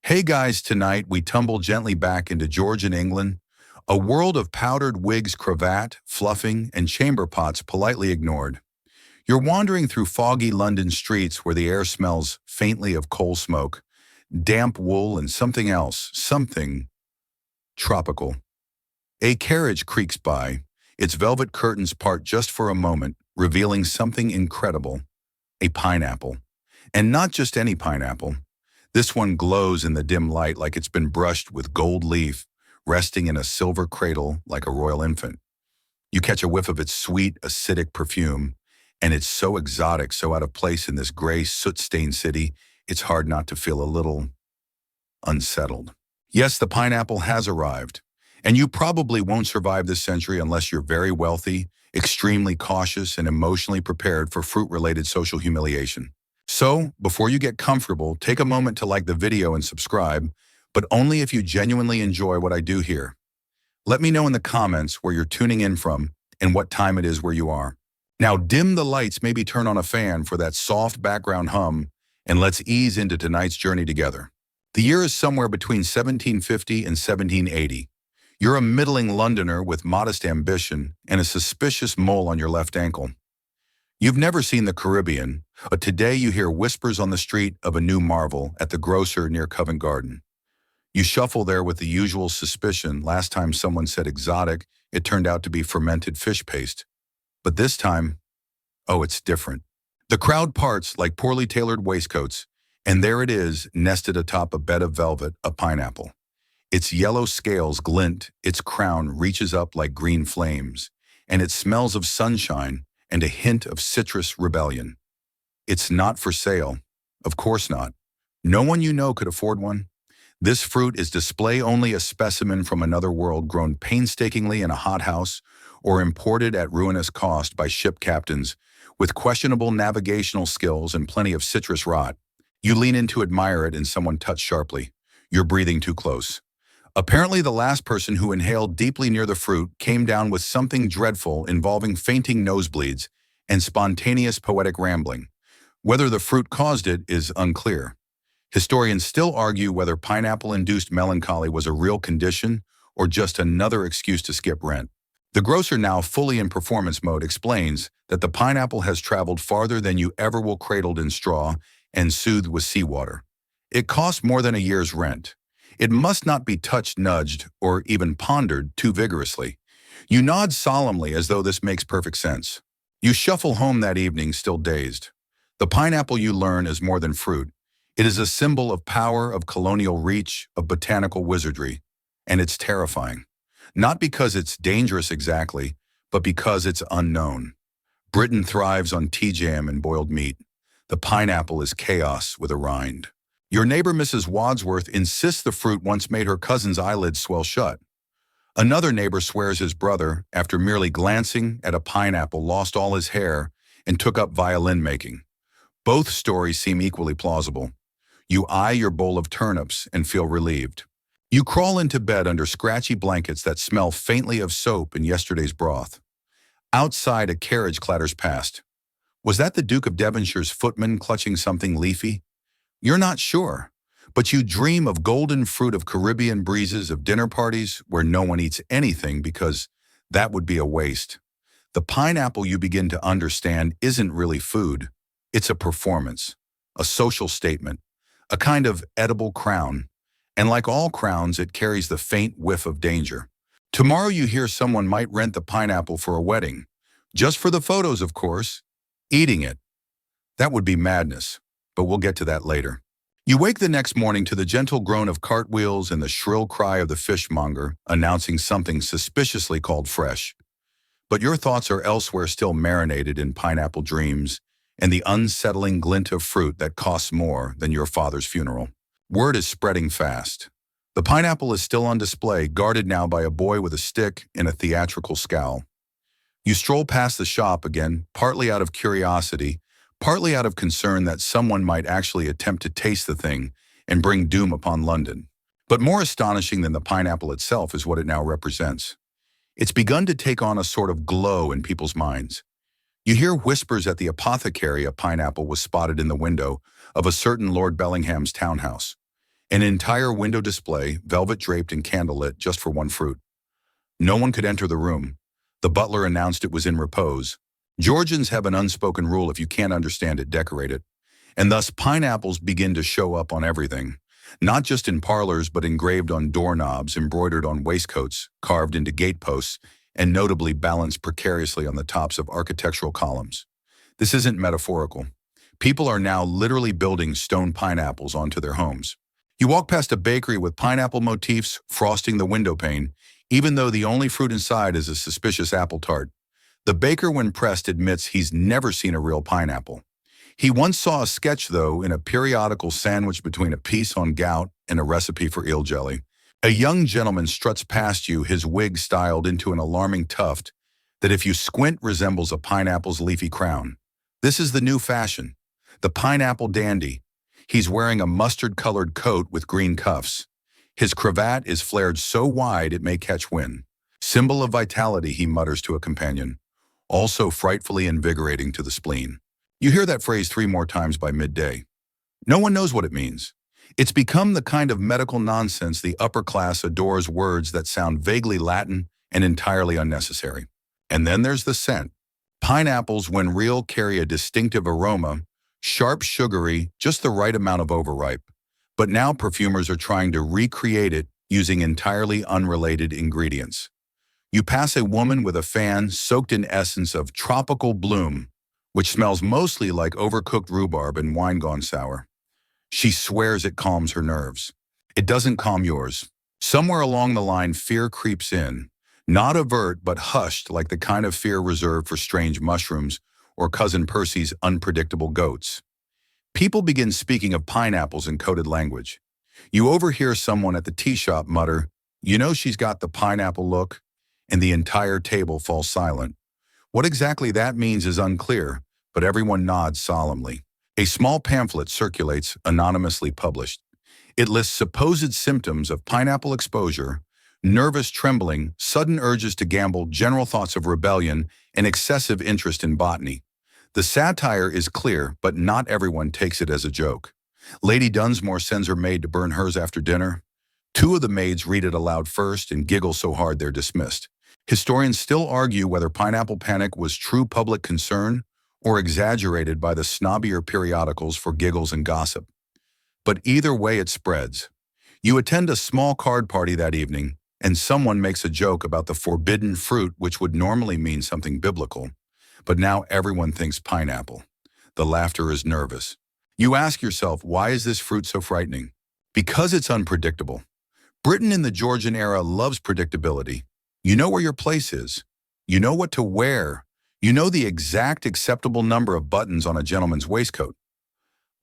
Hey guys, tonight we tumble gently back into Georgian England, a world of powdered wigs, cravat, fluffing, and chamber pots politely ignored. You're wandering through foggy London streets where the air smells faintly of coal smoke, damp wool, and something else, something tropical. A carriage creaks by, its velvet curtains part just for a moment, revealing something incredible, a pineapple. And not just any pineapple. This one glows in the dim light like it's been brushed with gold leaf, resting in a silver cradle like a royal infant. You catch a whiff of its sweet, acidic perfume, and it's so exotic, so out of place in this gray, soot-stained city, it's hard not to feel a little unsettled. Yes, the pineapple has arrived, and you probably won't survive this century unless you're very wealthy, extremely cautious, and emotionally prepared for fruit-related social humiliation. So, before you get comfortable, take a moment to like the video and subscribe, but only if you genuinely enjoy what I do here. Let me know in the comments where you're tuning in from and what time it is where you are. Now dim the lights, maybe turn on a fan for that soft background hum, and let's ease into tonight's journey together. The year is somewhere between 1750 and 1780. You're a middling Londoner with modest ambition and a suspicious mole on your left ankle. You've never seen the Caribbean, but today you hear whispers on the street of a new marvel at the grocer near Covent Garden. You shuffle there with the usual suspicion. Last time someone said exotic, it turned out to be fermented fish paste. But this time, oh, it's different. The crowd parts like poorly tailored waistcoats, and there it is, nested atop a bed of velvet, a pineapple. Its yellow scales glint, its crown reaches up like green flames, and it smells of sunshine and a hint of citrus rebellion. It's not for sale. Of course not. No one you know could afford one. This fruit is display only, a specimen from another world grown painstakingly in a hothouse or imported at ruinous cost by ship captains with questionable navigational skills and plenty of citrus rot. You lean in to admire it and someone touches sharply. You're breathing too close. Apparently the last person who inhaled deeply near the fruit came down with something dreadful involving fainting nosebleeds and spontaneous poetic rambling. Whether the fruit caused it is unclear. Historians still argue whether pineapple-induced melancholy was a real condition or just another excuse to skip rent. The grocer, now fully in performance mode, explains that the pineapple has traveled farther than you ever will, cradled in straw and soothed with seawater. It costs more than a year's rent. It must not be touched, nudged, or even pondered too vigorously. You nod solemnly as though this makes perfect sense. You shuffle home that evening, still dazed. The pineapple, you learn, is more than fruit. It is a symbol of power, of colonial reach, of botanical wizardry. And it's terrifying. Not because it's dangerous exactly, but because it's unknown. Britain thrives on tea jam and boiled meat. The pineapple is chaos with a rind. Your neighbor, Mrs. Wadsworth, insists the fruit once made her cousin's eyelids swell shut. Another neighbor swears his brother, after merely glancing at a pineapple, lost all his hair and took up violin making. Both stories seem equally plausible. You eye your bowl of turnips and feel relieved. You crawl into bed under scratchy blankets that smell faintly of soap and yesterday's broth. Outside, a carriage clatters past. Was that the Duke of Devonshire's footman clutching something leafy? You're not sure, but you dream of golden fruit, of Caribbean breezes, of dinner parties where no one eats anything because that would be a waste. The pineapple, you begin to understand, isn't really food. It's a performance, a social statement, a kind of edible crown. And like all crowns, it carries the faint whiff of danger. Tomorrow you hear someone might rent the pineapple for a wedding. Just for the photos, of course. Eating it. That would be madness. But we'll get to that later. You wake the next morning to the gentle groan of cartwheels and the shrill cry of the fishmonger announcing something suspiciously called fresh. But your thoughts are elsewhere, still marinated in pineapple dreams and the unsettling glint of fruit that costs more than your father's funeral. Word is spreading fast. The pineapple is still on display, guarded now by a boy with a stick and a theatrical scowl. You stroll past the shop again, partly out of curiosity, partly out of concern that someone might actually attempt to taste the thing and bring doom upon London. But more astonishing than the pineapple itself is what it now represents. It's begun to take on a sort of glow in people's minds. You hear whispers at the apothecary a pineapple was spotted in the window of a certain Lord Bellingham's townhouse. An entire window display, velvet draped and candlelit, just for one fruit. No one could enter the room. The butler announced it was in repose. Georgians have an unspoken rule: if you can't understand it, decorate it. And thus pineapples begin to show up on everything. Not just in parlors, but engraved on doorknobs, embroidered on waistcoats, carved into gateposts, and notably balanced precariously on the tops of architectural columns. This isn't metaphorical. People are now literally building stone pineapples onto their homes. You walk past a bakery with pineapple motifs frosting the window pane, even though the only fruit inside is a suspicious apple tart. The baker, when pressed, admits he's never seen a real pineapple. He once saw a sketch, though, in a periodical sandwich between a piece on gout and a recipe for eel jelly. A young gentleman struts past you, his wig styled into an alarming tuft that, if you squint, resembles a pineapple's leafy crown. This is the new fashion, the pineapple dandy. He's wearing a mustard-colored coat with green cuffs. His cravat is flared so wide it may catch wind. Symbol of vitality, he mutters to a companion, also frightfully invigorating to the spleen. You hear that phrase 3 more times by midday. No one knows what it means. It's become the kind of medical nonsense the upper class adores, words that sound vaguely Latin and entirely unnecessary. And then there's the scent. Pineapples, when real, carry a distinctive aroma, sharp, sugary, just the right amount of overripe. But now perfumers are trying to recreate it using entirely unrelated ingredients. You pass a woman with a fan soaked in essence of tropical bloom, which smells mostly like overcooked rhubarb and wine gone sour. She swears it calms her nerves. It doesn't calm yours. Somewhere along the line, fear creeps in, not overt but hushed, like the kind of fear reserved for strange mushrooms or Cousin Percy's unpredictable goats. People begin speaking of pineapples in coded language. You overhear someone at the tea shop mutter, "You know she's got the pineapple look," and the entire table falls silent. What exactly that means is unclear, but everyone nods solemnly. A small pamphlet circulates, anonymously published. It lists supposed symptoms of pineapple exposure: nervous trembling, sudden urges to gamble, general thoughts of rebellion, and excessive interest in botany. The satire is clear, but not everyone takes it as a joke. Lady Dunsmore sends her maid to burn hers after dinner. 2 of the maids read it aloud first and giggle so hard they're dismissed. Historians still argue whether pineapple panic was true public concern or exaggerated by the snobbier periodicals for giggles and gossip. But either way, it spreads. You attend a small card party that evening, and someone makes a joke about the forbidden fruit, which would normally mean something biblical. But now everyone thinks pineapple. The laughter is nervous. You ask yourself, why is this fruit so frightening? Because it's unpredictable. Britain in the Georgian era loves predictability. You know where your place is. You know what to wear. You know the exact acceptable number of buttons on a gentleman's waistcoat.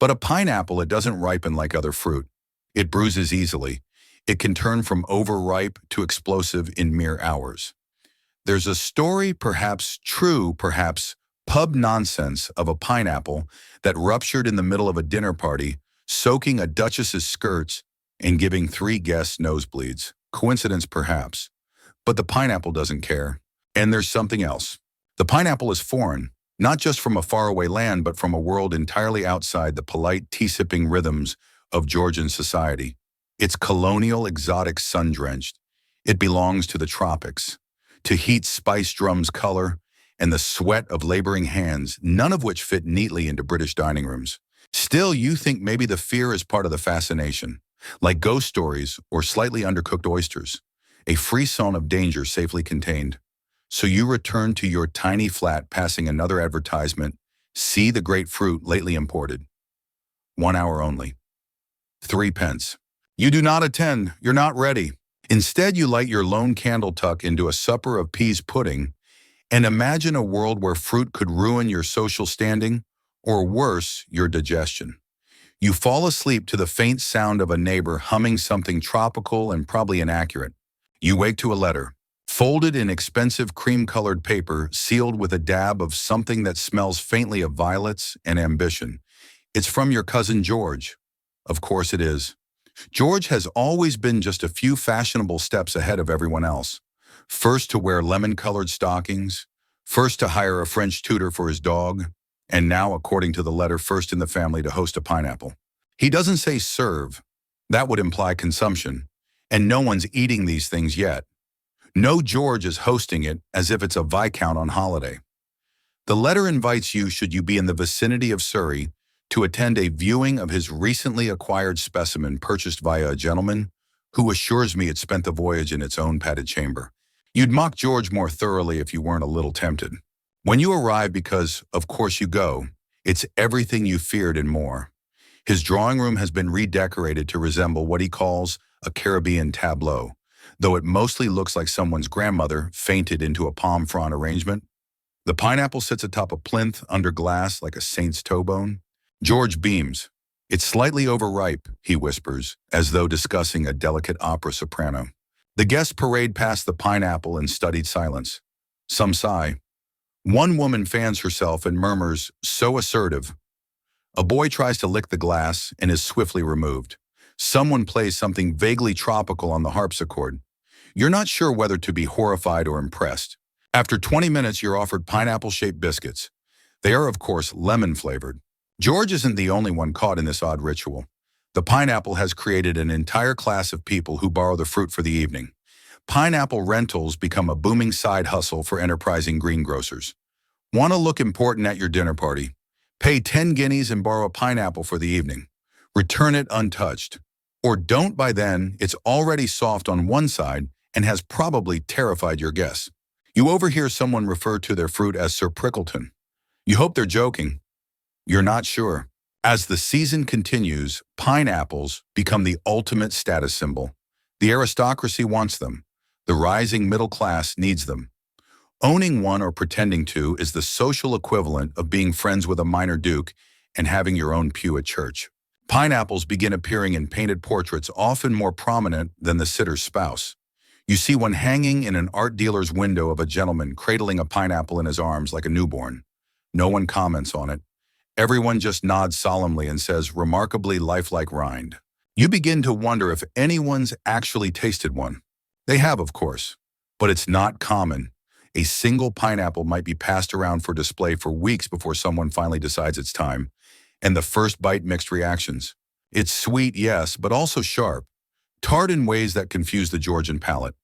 But a pineapple, it doesn't ripen like other fruit. It bruises easily. It can turn from overripe to explosive in mere hours. There's a story, perhaps true, perhaps pub nonsense, of a pineapple that ruptured in the middle of a dinner party, soaking a duchess's skirts and giving 3 guests nosebleeds. Coincidence, perhaps. But the pineapple doesn't care. And there's something else. The pineapple is foreign, not just from a faraway land, but from a world entirely outside the polite tea-sipping rhythms of Georgian society. It's colonial, exotic, sun-drenched. It belongs to the tropics, to heat, spice, drums, color, and the sweat of laboring hands, none of which fit neatly into British dining rooms. Still, you think maybe the fear is part of the fascination, like ghost stories or slightly undercooked oysters, a frisson of danger safely contained. So you return to your tiny flat, passing another advertisement: see the great fruit lately imported. 1 hour only. 3 pence. You do not attend. You're not ready. Instead, you light your lone candle tuck into a supper of peas pudding and imagine a world where fruit could ruin your social standing, or worse, your digestion. You fall asleep to the faint sound of a neighbor humming something tropical and probably inaccurate. You wake to a letter, folded in expensive cream-colored paper, sealed with a dab of something that smells faintly of violets and ambition. It's from your cousin George. Of course it is. George has always been just a few fashionable steps ahead of everyone else. First to wear lemon-colored stockings, first to hire a French tutor for his dog, and now, according to the letter, first in the family to host a pineapple. He doesn't say serve. That would imply consumption. And no one's eating these things yet. No George is hosting it as if it's a Viscount on holiday. The letter invites you, should you be in the vicinity of Surrey, to attend a viewing of his recently acquired specimen purchased via a gentleman who assures me it spent the voyage in its own padded chamber. You'd mock George more thoroughly if you weren't a little tempted. When you arrive, because, of course, you go, it's everything you feared and more. His drawing room has been redecorated to resemble what he calls a Caribbean tableau, though it mostly looks like someone's grandmother fainted into a palm frond arrangement. The pineapple sits atop a plinth under glass like a saint's toe bone. George beams. It's slightly overripe, he whispers, as though discussing a delicate opera soprano. The guests parade past the pineapple in studied silence. Some sigh. One woman fans herself and murmurs, "So assertive." A boy tries to lick the glass and is swiftly removed. Someone plays something vaguely tropical on the harpsichord. You're not sure whether to be horrified or impressed. After 20 minutes, you're offered pineapple-shaped biscuits. They are, of course, lemon-flavored. George isn't the only one caught in this odd ritual. The pineapple has created an entire class of people who borrow the fruit for the evening. Pineapple rentals become a booming side hustle for enterprising greengrocers. Want to look important at your dinner party? Pay 10 guineas and borrow a pineapple for the evening. Return it untouched. Or don't. By then, it's already soft on one side and has probably terrified your guests. You overhear someone refer to their fruit as Sir Prickleton. You hope they're joking. You're not sure. As the season continues, pineapples become the ultimate status symbol. The aristocracy wants them. The rising middle class needs them. Owning one, or pretending to, is the social equivalent of being friends with a minor duke and having your own pew at church. Pineapples begin appearing in painted portraits, often more prominent than the sitter's spouse. You see one hanging in an art dealer's window of a gentleman cradling a pineapple in his arms like a newborn. No one comments on it. Everyone just nods solemnly and says, "Remarkably lifelike rind." You begin to wonder if anyone's actually tasted one. They have, of course, but it's not common. A single pineapple might be passed around for display for weeks before someone finally decides it's time. And the first bite, mixed reactions. It's sweet, yes, but also sharp. Tart in ways that confuse the Georgian palate.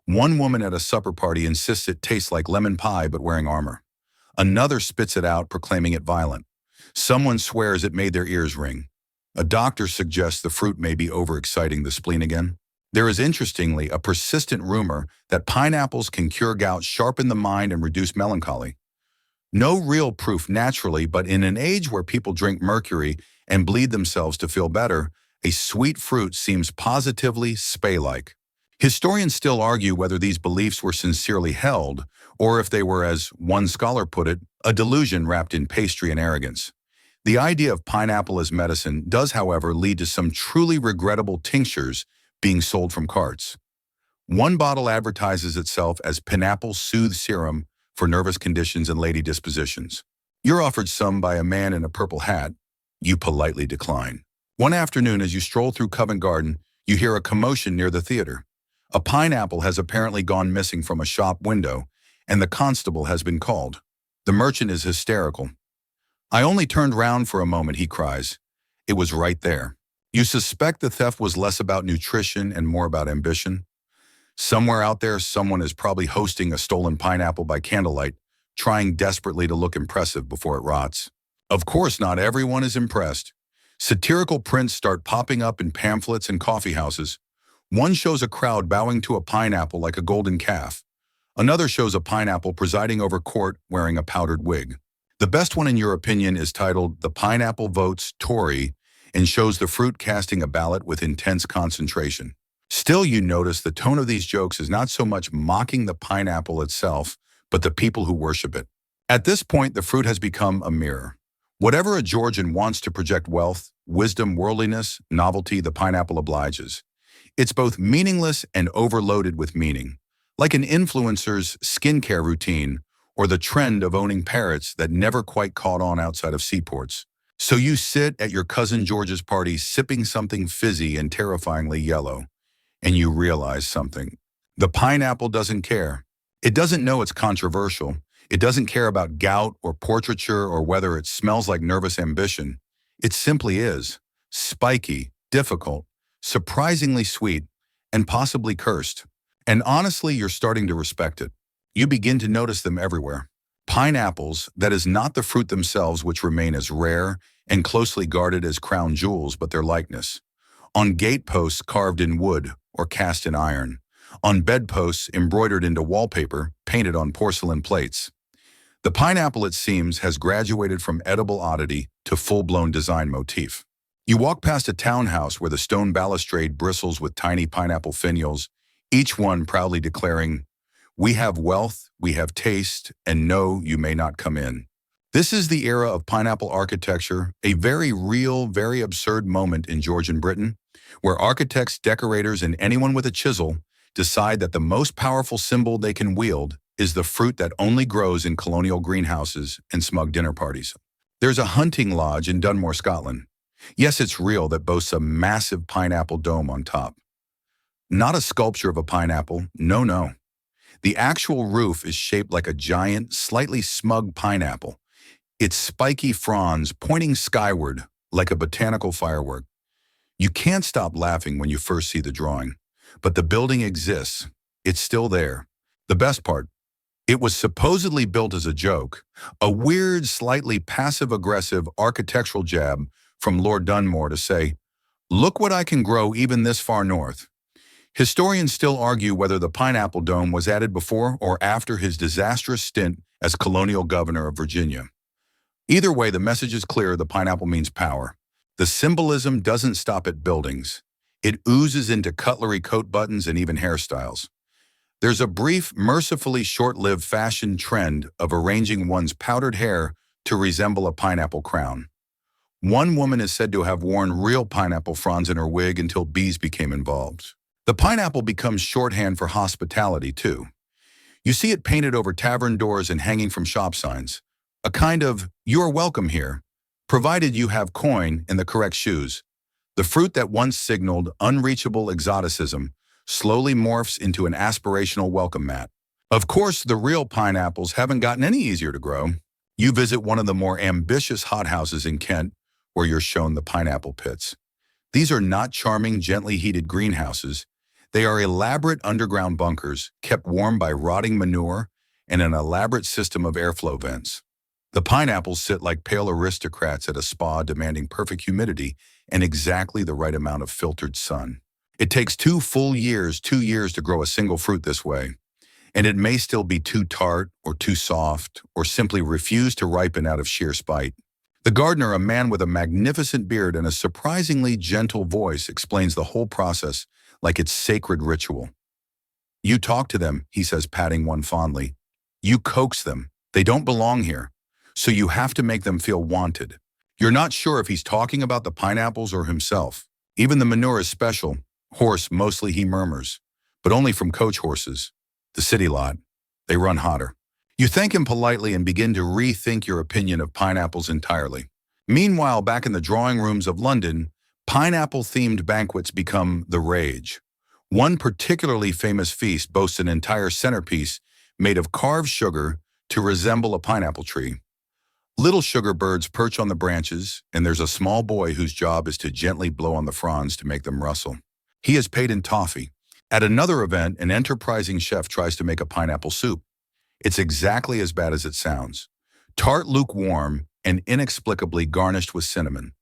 One woman at a supper party insists it tastes like lemon pie but wearing armor. Another spits it out, proclaiming it violent. Someone swears it made their ears ring. A doctor suggests the fruit may be overexciting the spleen again. There is, interestingly, a persistent rumor that pineapples can cure gout, sharpen the mind, and reduce melancholy. No real proof naturally, but in an age where people drink mercury and bleed themselves to feel better, a sweet fruit seems positively spay-like. Historians still argue whether these beliefs were sincerely held, or if they were, as one scholar put it, a delusion wrapped in pastry and arrogance. The idea of pineapple as medicine does, however, lead to some truly regrettable tinctures being sold from carts. One bottle advertises itself as Pineapple Soothe Serum for nervous conditions and lady dispositions. You're offered some by a man in a purple hat. You politely decline. One afternoon, as you stroll through Covent Garden, you hear a commotion near the theater. A pineapple has apparently gone missing from a shop window, and the constable has been called. The merchant is hysterical. "I only turned round for a moment," he cries. "It was right there." You suspect the theft was less about nutrition and more about ambition. Somewhere out there, someone is probably hosting a stolen pineapple by candlelight, trying desperately to look impressive before it rots. Of course, not everyone is impressed. Satirical prints start popping up in pamphlets and coffee houses. One shows a crowd bowing to a pineapple like a golden calf. Another shows a pineapple presiding over court wearing a powdered wig. The best one, in your opinion, is titled "The Pineapple Votes Tory" and shows the fruit casting a ballot with intense concentration. Still, you notice the tone of these jokes is not so much mocking the pineapple itself, but the people who worship it. At this point, the fruit has become a mirror. Whatever a Georgian wants to project wealth, wisdom, worldliness, novelty, the pineapple obliges. It's both meaningless and overloaded with meaning, like an influencer's skincare routine or the trend of owning parrots that never quite caught on outside of seaports. So you sit at your cousin George's party sipping something fizzy and terrifyingly yellow, and you realize something. The pineapple doesn't care. It doesn't know it's controversial. It doesn't care about gout or portraiture or whether it smells like nervous ambition. It simply is. Spiky, difficult, surprisingly sweet, and possibly cursed. And honestly, you're starting to respect it. You begin to notice them everywhere. Pineapples, that is not the fruit themselves which remain as rare and closely guarded as crown jewels, but their likeness. On gateposts carved in wood or cast in iron. On bedposts embroidered into wallpaper, painted on porcelain plates. The pineapple, it seems, has graduated from edible oddity to full-blown design motif. You walk past a townhouse where the stone balustrade bristles with tiny pineapple finials, each one proudly declaring, "We have wealth, we have taste, and no, you may not come in." This is the era of pineapple architecture, a very real, very absurd moment in Georgian Britain, where architects, decorators, and anyone with a chisel decide that the most powerful symbol they can wield is the fruit that only grows in colonial greenhouses and smug dinner parties. There's a hunting lodge in Dunmore, Scotland. Yes, it's real, that boasts a massive pineapple dome on top. Not a sculpture of a pineapple, no, no. The actual roof is shaped like a giant, slightly smug pineapple, its spiky fronds pointing skyward like a botanical firework. You can't stop laughing when you first see the drawing, but the building exists. It's still there. The best part, it was supposedly built as a joke, a weird, slightly passive-aggressive architectural jab from Lord Dunmore to say, "Look what I can grow even this far north." Historians still argue whether the pineapple dome was added before or after his disastrous stint as colonial governor of Virginia. Either way, the message is clear: the pineapple means power. The symbolism doesn't stop at buildings. It oozes into cutlery, coat buttons, and even hairstyles. There's a brief, mercifully short-lived fashion trend of arranging one's powdered hair to resemble a pineapple crown. One woman is said to have worn real pineapple fronds in her wig until bees became involved. The pineapple becomes shorthand for hospitality, too. You see it painted over tavern doors and hanging from shop signs. A kind of, "You're welcome here," provided you have coin and the correct shoes. The fruit that once signaled unreachable exoticism slowly morphs into an aspirational welcome mat. Of course, the real pineapples haven't gotten any easier to grow. You visit one of the more ambitious hothouses in Kent, where you're shown the pineapple pits. These are not charming, gently heated greenhouses. They are elaborate underground bunkers, kept warm by rotting manure and an elaborate system of airflow vents. The pineapples sit like pale aristocrats at a spa, demanding perfect humidity and exactly the right amount of filtered sun. It takes 2 full years, 2 years to grow a single fruit this way, and it may still be too tart or too soft or simply refuse to ripen out of sheer spite. The gardener, a man with a magnificent beard and a surprisingly gentle voice, explains the whole process like it's sacred ritual. "You talk to them," he says, patting one fondly. "You coax them. They don't belong here. So you have to make them feel wanted." You're not sure if he's talking about the pineapples or himself. Even the manure is special. Horse, mostly, he murmurs, but only from coach horses. The city lot. They run hotter. You thank him politely and begin to rethink your opinion of pineapples entirely. Meanwhile, back in the drawing rooms of London, pineapple-themed banquets become the rage. One particularly famous feast boasts an entire centerpiece made of carved sugar to resemble a pineapple tree. Little sugar birds perch on the branches, and there's a small boy whose job is to gently blow on the fronds to make them rustle. He is paid in toffee. At another event, an enterprising chef tries to make a pineapple soup. It's exactly as bad as it sounds. Tart, lukewarm, and inexplicably garnished with cinnamon.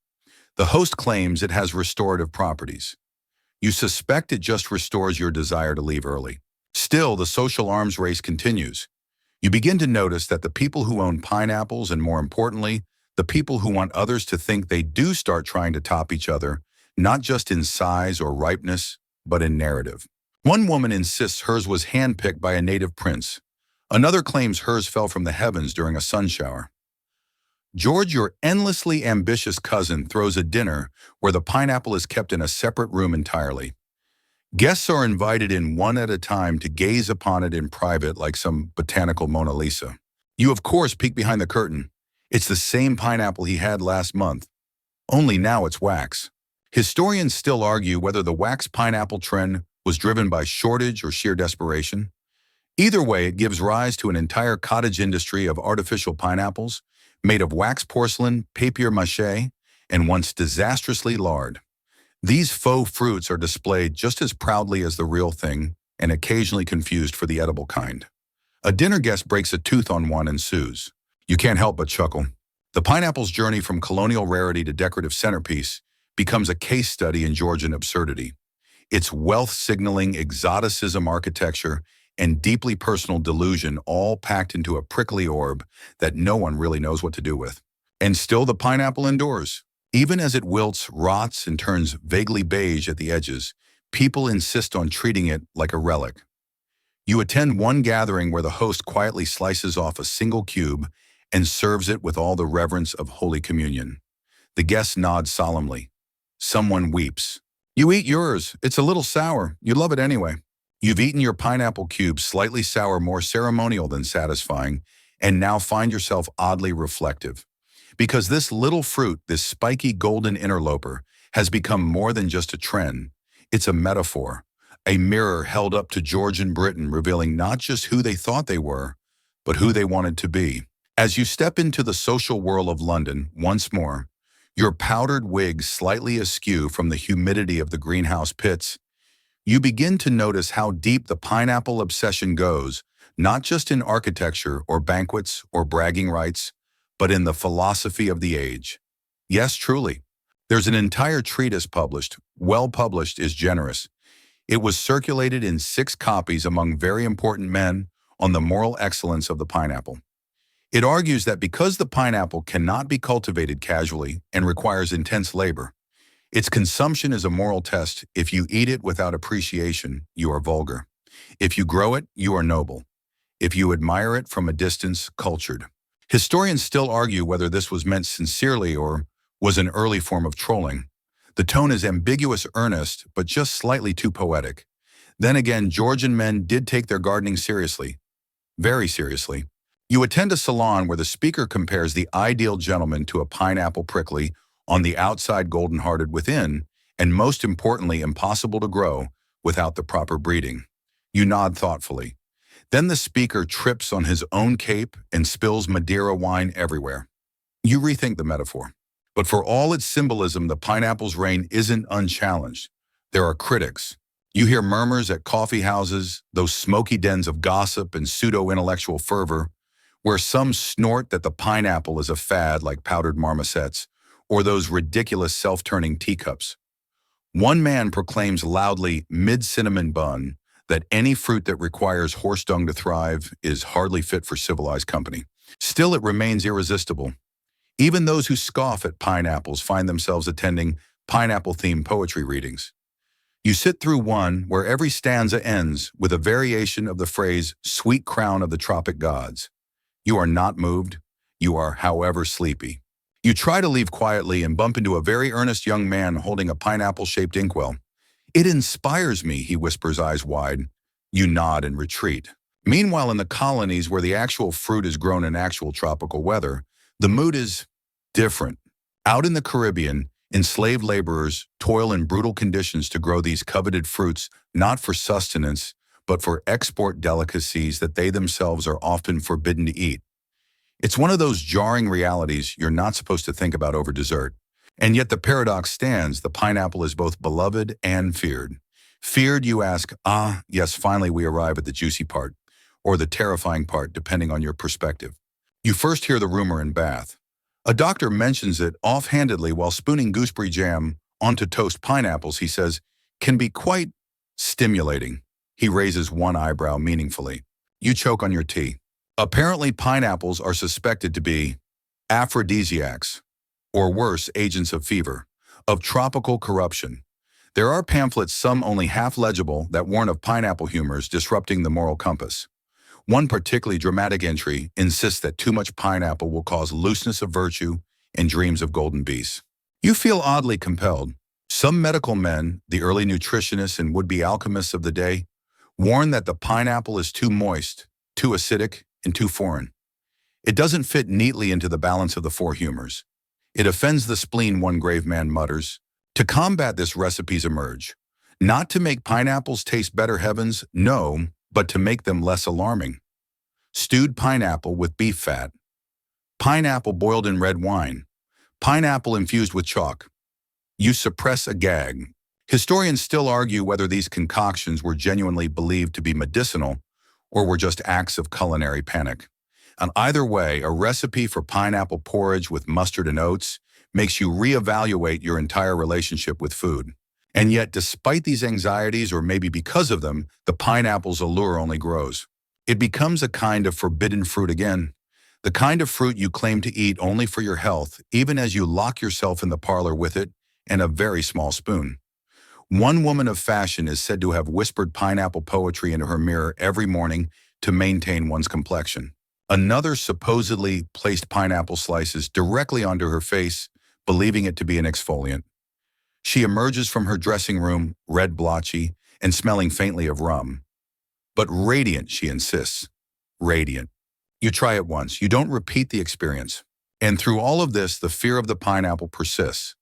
The host claims it has restorative properties. You suspect it just restores your desire to leave early. Still, the social arms race continues. You begin to notice that the people who own pineapples, and more importantly, the people who want others to think they do, start trying to top each other, not just in size or ripeness, but in narrative. One woman insists hers was handpicked by a native prince. Another claims hers fell from the heavens during a sun shower. George, your endlessly ambitious cousin, throws a dinner where the pineapple is kept in a separate room entirely. Guests are invited in one at a time to gaze upon it in private like some botanical Mona Lisa. You, of course, peek behind the curtain. It's the same pineapple he had last month, only now it's wax. Historians still argue whether the wax pineapple trend was driven by shortage or sheer desperation. Either way, it gives rise to an entire cottage industry of artificial pineapples made of wax porcelain, papier-mâché, and once disastrously lard. These faux fruits are displayed just as proudly as the real thing and occasionally confused for the edible kind. A dinner guest breaks a tooth on one and sues. You can't help but chuckle. The pineapple's journey from colonial rarity to decorative centerpiece becomes a case study in Georgian absurdity. Its wealth-signaling, exoticism architecture, and deeply personal delusion all packed into a prickly orb that no one really knows what to do with. And still the pineapple endures. Even as it wilts, rots, and turns vaguely beige at the edges, people insist on treating it like a relic. You attend one gathering where the host quietly slices off a single cube and serves it with all the reverence of Holy Communion. The guests nod solemnly. Someone weeps. You eat yours. It's a little sour. You love it anyway. You've eaten your pineapple cube, slightly sour, more ceremonial than satisfying, and now find yourself oddly reflective. Because this little fruit, this spiky golden interloper, has become more than just a trend. It's a metaphor, a mirror held up to Georgian Britain, revealing not just who they thought they were, but who they wanted to be. As you step into the social whirl of London once more, your powdered wig slightly askew from the humidity of the greenhouse pits, you begin to notice how deep the pineapple obsession goes, not just in architecture or banquets or bragging rights, but in the philosophy of the age. Yes, truly. There's an entire treatise published. Well published is generous. It was circulated in 6 copies among very important men on the moral excellence of the pineapple. It argues that because the pineapple cannot be cultivated casually and requires intense labor, its consumption is a moral test. If you eat it without appreciation, you are vulgar. If you grow it, you are noble. If you admire it from a distance, cultured. Historians still argue whether this was meant sincerely or was an early form of trolling. The tone is ambiguous, earnest, but just slightly too poetic. Then again, Georgian men did take their gardening seriously. Very seriously. You attend a salon where the speaker compares the ideal gentleman to a pineapple, prickly on the outside, golden-hearted within, and most importantly, impossible to grow without the proper breeding. You nod thoughtfully. Then the speaker trips on his own cape and spills Madeira wine everywhere. You rethink the metaphor. But for all its symbolism, the pineapple's reign isn't unchallenged. There are critics. You hear murmurs at coffee houses, those smoky dens of gossip and pseudo-intellectual fervor, where some snort that the pineapple is a fad like powdered marmosets, or those ridiculous self-turning teacups. One man proclaims loudly, mid-cinnamon bun, that any fruit that requires horse dung to thrive is hardly fit for civilized company. Still, it remains irresistible. Even those who scoff at pineapples find themselves attending pineapple-themed poetry readings. You sit through one where every stanza ends with a variation of the phrase, "sweet crown of the tropic gods." You are not moved. You are, however, sleepy. You try to leave quietly and bump into a very earnest young man holding a pineapple-shaped inkwell. "It inspires me," he whispers, eyes wide. You nod and retreat. Meanwhile, in the colonies where the actual fruit is grown in actual tropical weather, the mood is different. Out in the Caribbean, enslaved laborers toil in brutal conditions to grow these coveted fruits, not for sustenance, but for export delicacies that they themselves are often forbidden to eat. It's one of those jarring realities you're not supposed to think about over dessert. And yet the paradox stands. The pineapple is both beloved and feared. Feared, you ask, yes, finally we arrive at the juicy part, or the terrifying part, depending on your perspective. You first hear the rumor in Bath. A doctor mentions it offhandedly while spooning gooseberry jam onto toast pineapples. He says, can be quite stimulating. He raises one eyebrow meaningfully. You choke on your tea. Apparently, pineapples are suspected to be aphrodisiacs, or worse, agents of fever, of tropical corruption. There are pamphlets, some only half legible, that warn of pineapple humors disrupting the moral compass. One particularly dramatic entry insists that too much pineapple will cause looseness of virtue and dreams of golden beasts. You feel oddly compelled. Some medical men, the early nutritionists and would-be alchemists of the day, warn that the pineapple is too moist, too acidic, and too foreign. It doesn't fit neatly into the balance of the 4 humors. It offends the spleen, one grave man mutters. To combat this, recipes emerge. Not to make pineapples taste better, heavens, no, but to make them less alarming. Stewed pineapple with beef fat. Pineapple boiled in red wine. Pineapple infused with chalk. You suppress a gag. Historians still argue whether these concoctions were genuinely believed to be medicinal or were just acts of culinary panic. And either way, a recipe for pineapple porridge with mustard and oats makes you reevaluate your entire relationship with food. And yet, despite these anxieties, or maybe because of them, the pineapple's allure only grows. It becomes a kind of forbidden fruit again, the kind of fruit you claim to eat only for your health, even as you lock yourself in the parlor with it and a very small spoon. One woman of fashion is said to have whispered pineapple poetry into her mirror every morning to maintain one's complexion. Another supposedly placed pineapple slices directly onto her face, believing it to be an exfoliant. She emerges from her dressing room, red blotchy, and smelling faintly of rum. But radiant, she insists. Radiant. You try it once, you don't repeat the experience. And through all of this, the fear of the pineapple persists.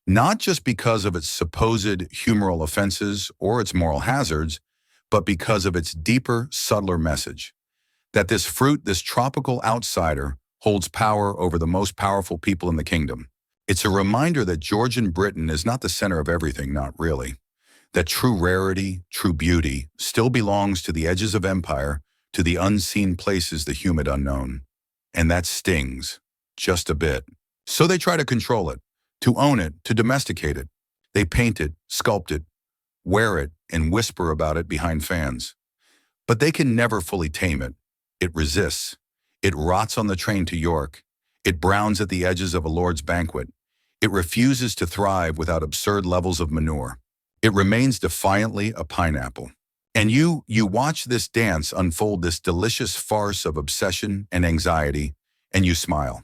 Not just because of its supposed humoral offenses or its moral hazards, but because of its deeper, subtler message. That this fruit, this tropical outsider, holds power over the most powerful people in the kingdom. It's a reminder that Georgian Britain is not the center of everything, not really. That true rarity, true beauty, still belongs to the edges of empire, to the unseen places, the humid unknown. And that stings, just a bit. So they try to control it, to own it, to domesticate it. They paint it, sculpt it, wear it, and whisper about it behind fans. But they can never fully tame it. It resists. It rots on the train to York. It browns at the edges of a lord's banquet. It refuses to thrive without absurd levels of manure. It remains defiantly a pineapple. And you watch this dance unfold, this delicious farce of obsession and anxiety, and you smile.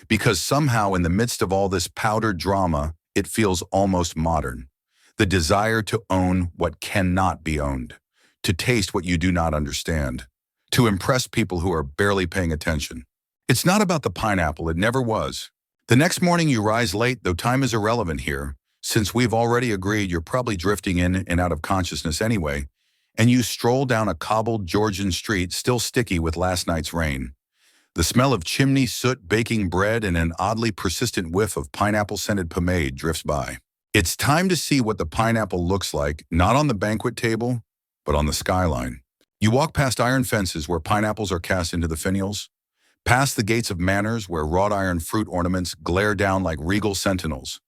Because somehow in the midst of all this powdered drama, it feels almost modern. The desire to own what cannot be owned, to taste what you do not understand, to impress people who are barely paying attention. It's not about the pineapple, it never was. The next morning you rise late, though time is irrelevant here, since we've already agreed you're probably drifting in and out of consciousness anyway, and you stroll down a cobbled Georgian street still sticky with last night's rain. The smell of chimney soot, baking bread, and an oddly persistent whiff of pineapple-scented pomade drifts by. It's time to see what the pineapple looks like, not on the banquet table, but on the skyline. You walk past iron fences where pineapples are cast into the finials, past the gates of manors where wrought iron fruit ornaments glare down like regal sentinels.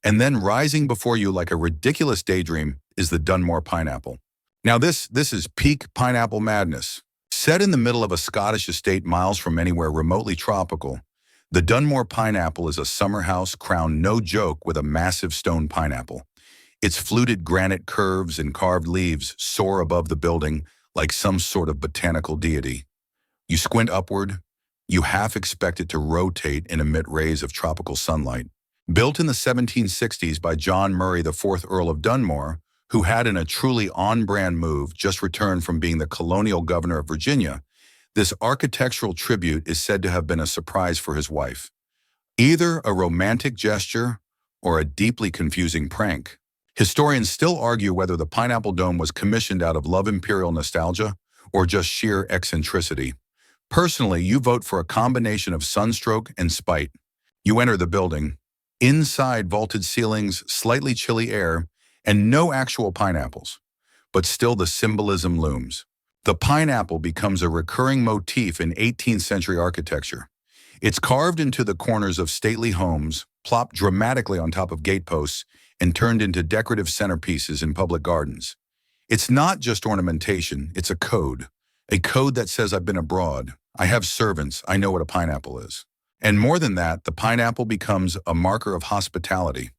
And then rising before you like a ridiculous daydream is the Dunmore pineapple. Now this is peak pineapple madness. Set in the middle of a Scottish estate miles from anywhere remotely tropical, the Dunmore pineapple is a summer house crowned no joke with a massive stone pineapple. Its fluted granite curves and carved leaves soar above the building like some sort of botanical deity. You squint upward, you half expect it to rotate and emit rays of tropical sunlight. Built in the 1760s by John Murray, the 4th Earl of Dunmore, who had in a truly on-brand move just returned from being the colonial governor of Virginia, this architectural tribute is said to have been a surprise for his wife. Either a romantic gesture or a deeply confusing prank. Historians still argue whether the pineapple dome was commissioned out of love imperial nostalgia or just sheer eccentricity. Personally, you vote for a combination of sunstroke and spite. You enter the building. Inside, vaulted ceilings, slightly chilly air, and no actual pineapples. But still the symbolism looms. The pineapple becomes a recurring motif in 18th century architecture. It's carved into the corners of stately homes, plopped dramatically on top of gateposts, and turned into decorative centerpieces in public gardens. It's not just ornamentation, it's a code that says I've been abroad, I have servants, I know what a pineapple is. And more than that, the pineapple becomes a marker of hospitality.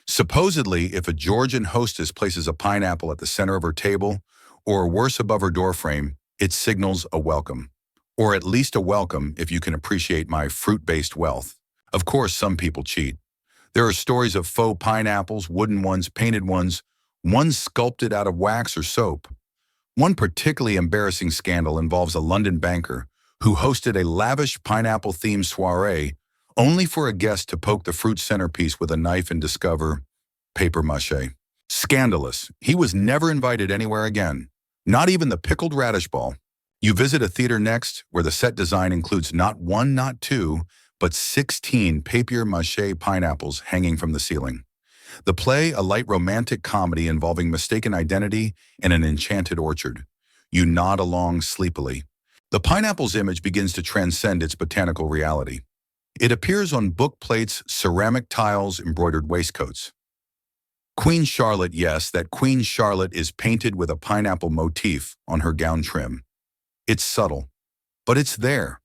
Supposedly, if a Georgian hostess places a pineapple at the center of her table, or worse above her doorframe, it signals a welcome. Or at least a welcome if you can appreciate my fruit-based wealth. Of course, some people cheat. There are stories of faux pineapples, wooden ones, painted ones sculpted out of wax or soap. One particularly embarrassing scandal involves a London banker who hosted a lavish pineapple-themed soiree only for a guest to poke the fruit centerpiece with a knife and discover papier-mâché. Scandalous. He was never invited anywhere again, not even the pickled radish ball. You visit a theater next where the set design includes not one, not two, but 16 papier-mâché pineapples hanging from the ceiling. The play, a light romantic comedy involving mistaken identity and an enchanted orchard. You nod along sleepily. The pineapple's image begins to transcend its botanical reality. It appears on book plates, ceramic tiles, embroidered waistcoats. Queen Charlotte, yes, that Queen Charlotte is painted with a pineapple motif on her gown trim. It's subtle, but it's there,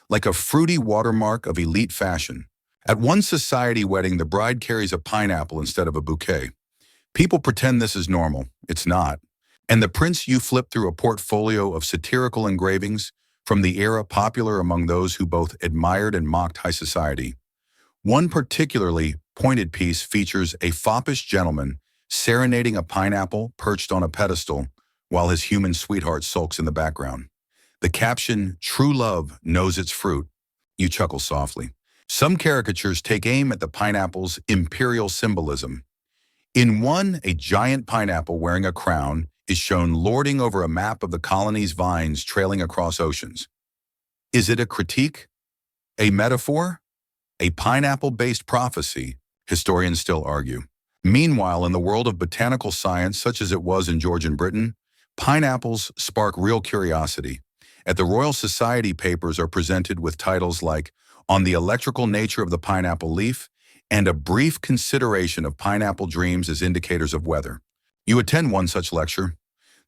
like a fruity watermark of elite fashion. At one society wedding, the bride carries a pineapple instead of a bouquet. People pretend this is normal. It's not. And the prince, you flip through a portfolio of satirical engravings from the era popular among those who both admired and mocked high society. One particularly pointed piece features a foppish gentleman serenading a pineapple perched on a pedestal while his human sweetheart sulks in the background. The caption, "True love knows its fruit." You chuckle softly. Some caricatures take aim at the pineapple's imperial symbolism. In one, a giant pineapple wearing a crown is shown lording over a map of the colony's vines trailing across oceans. Is it a critique? A metaphor? A pineapple-based prophecy? Historians still argue. Meanwhile, in the world of botanical science, such as it was in Georgian Britain, pineapples spark real curiosity. At the Royal Society, papers are presented with titles like "On the Electrical Nature of the Pineapple Leaf" and "A Brief Consideration of Pineapple Dreams as Indicators of Weather." You attend one such lecture.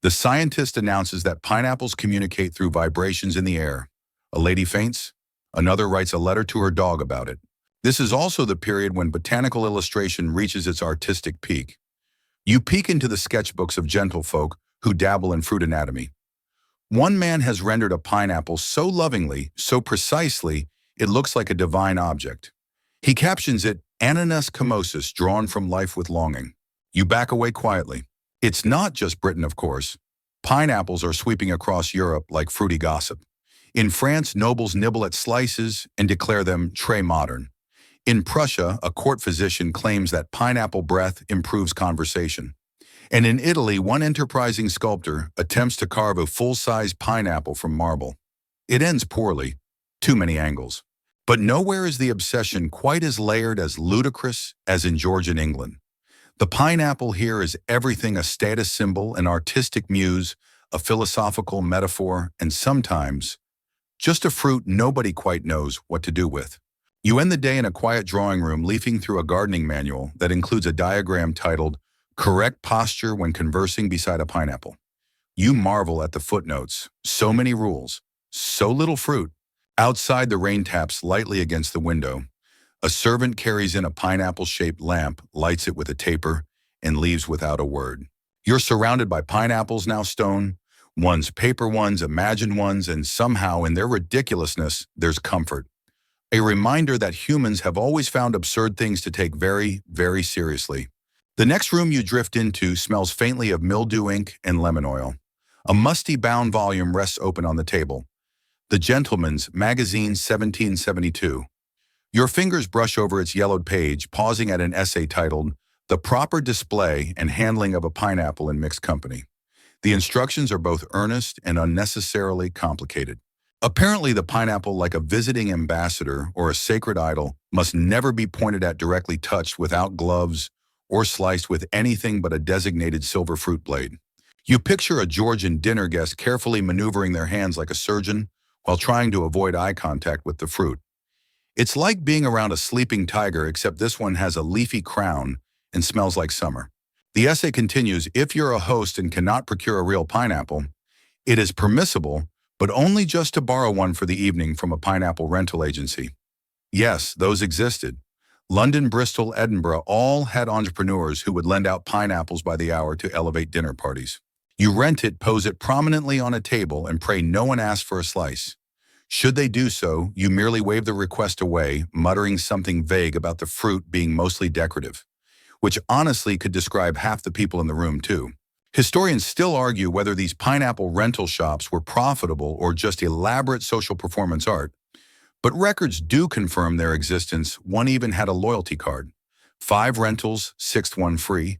The scientist announces that pineapples communicate through vibrations in the air. A lady faints. Another writes a letter to her dog about it. This is also the period when botanical illustration reaches its artistic peak. You peek into the sketchbooks of gentlefolk who dabble in fruit anatomy. One man has rendered a pineapple so lovingly, so precisely, it looks like a divine object. He captions it, "Ananas camosus, drawn from life with longing." You back away quietly. It's not just Britain, of course. Pineapples are sweeping across Europe like fruity gossip. In France, nobles nibble at slices and declare them très modern. In Prussia, a court physician claims that pineapple breath improves conversation. And in Italy, one enterprising sculptor attempts to carve a full-size pineapple from marble. It ends poorly, too many angles. But nowhere is the obsession quite as layered, as ludicrous as in Georgian England. The pineapple here is everything: a status symbol, an artistic muse, a philosophical metaphor, and sometimes just a fruit nobody quite knows what to do with. You end the day in a quiet drawing room, leafing through a gardening manual that includes a diagram titled "Correct Posture When Conversing Beside a Pineapple." You marvel at the footnotes. So many rules, so little fruit. Outside, the rain taps lightly against the window. A servant carries in a pineapple-shaped lamp, lights it with a taper, and leaves without a word. You're surrounded by pineapples now, stone, ones paper ones, imagined ones, and somehow in their ridiculousness, there's comfort. A reminder that humans have always found absurd things to take very, very seriously. The next room you drift into smells faintly of mildew ink and lemon oil. A musty bound volume rests open on the table. The Gentleman's Magazine, 1772. Your fingers brush over its yellowed page, pausing at an essay titled "The Proper Display and Handling of a Pineapple in Mixed Company." The instructions are both earnest and unnecessarily complicated. Apparently, the pineapple, like a visiting ambassador or a sacred idol, must never be pointed at, directly touched without gloves, or sliced with anything but a designated silver fruit blade. You picture a Georgian dinner guest carefully maneuvering their hands like a surgeon while trying to avoid eye contact with the fruit. It's like being around a sleeping tiger, except this one has a leafy crown and smells like summer. The essay continues, "If you're a host and cannot procure a real pineapple, it is permissible, but only just to borrow one for the evening from a pineapple rental agency." Yes, those existed. London, Bristol, Edinburgh all had entrepreneurs who would lend out pineapples by the hour to elevate dinner parties. You rent it, pose it prominently on a table, and pray no one asks for a slice. Should they do so, you merely wave the request away, muttering something vague about the fruit being mostly decorative, which honestly could describe half the people in the room too. Historians still argue whether these pineapple rental shops were profitable or just elaborate social performance art, but records do confirm their existence. One even had a loyalty card. 5 rentals, 6th one free.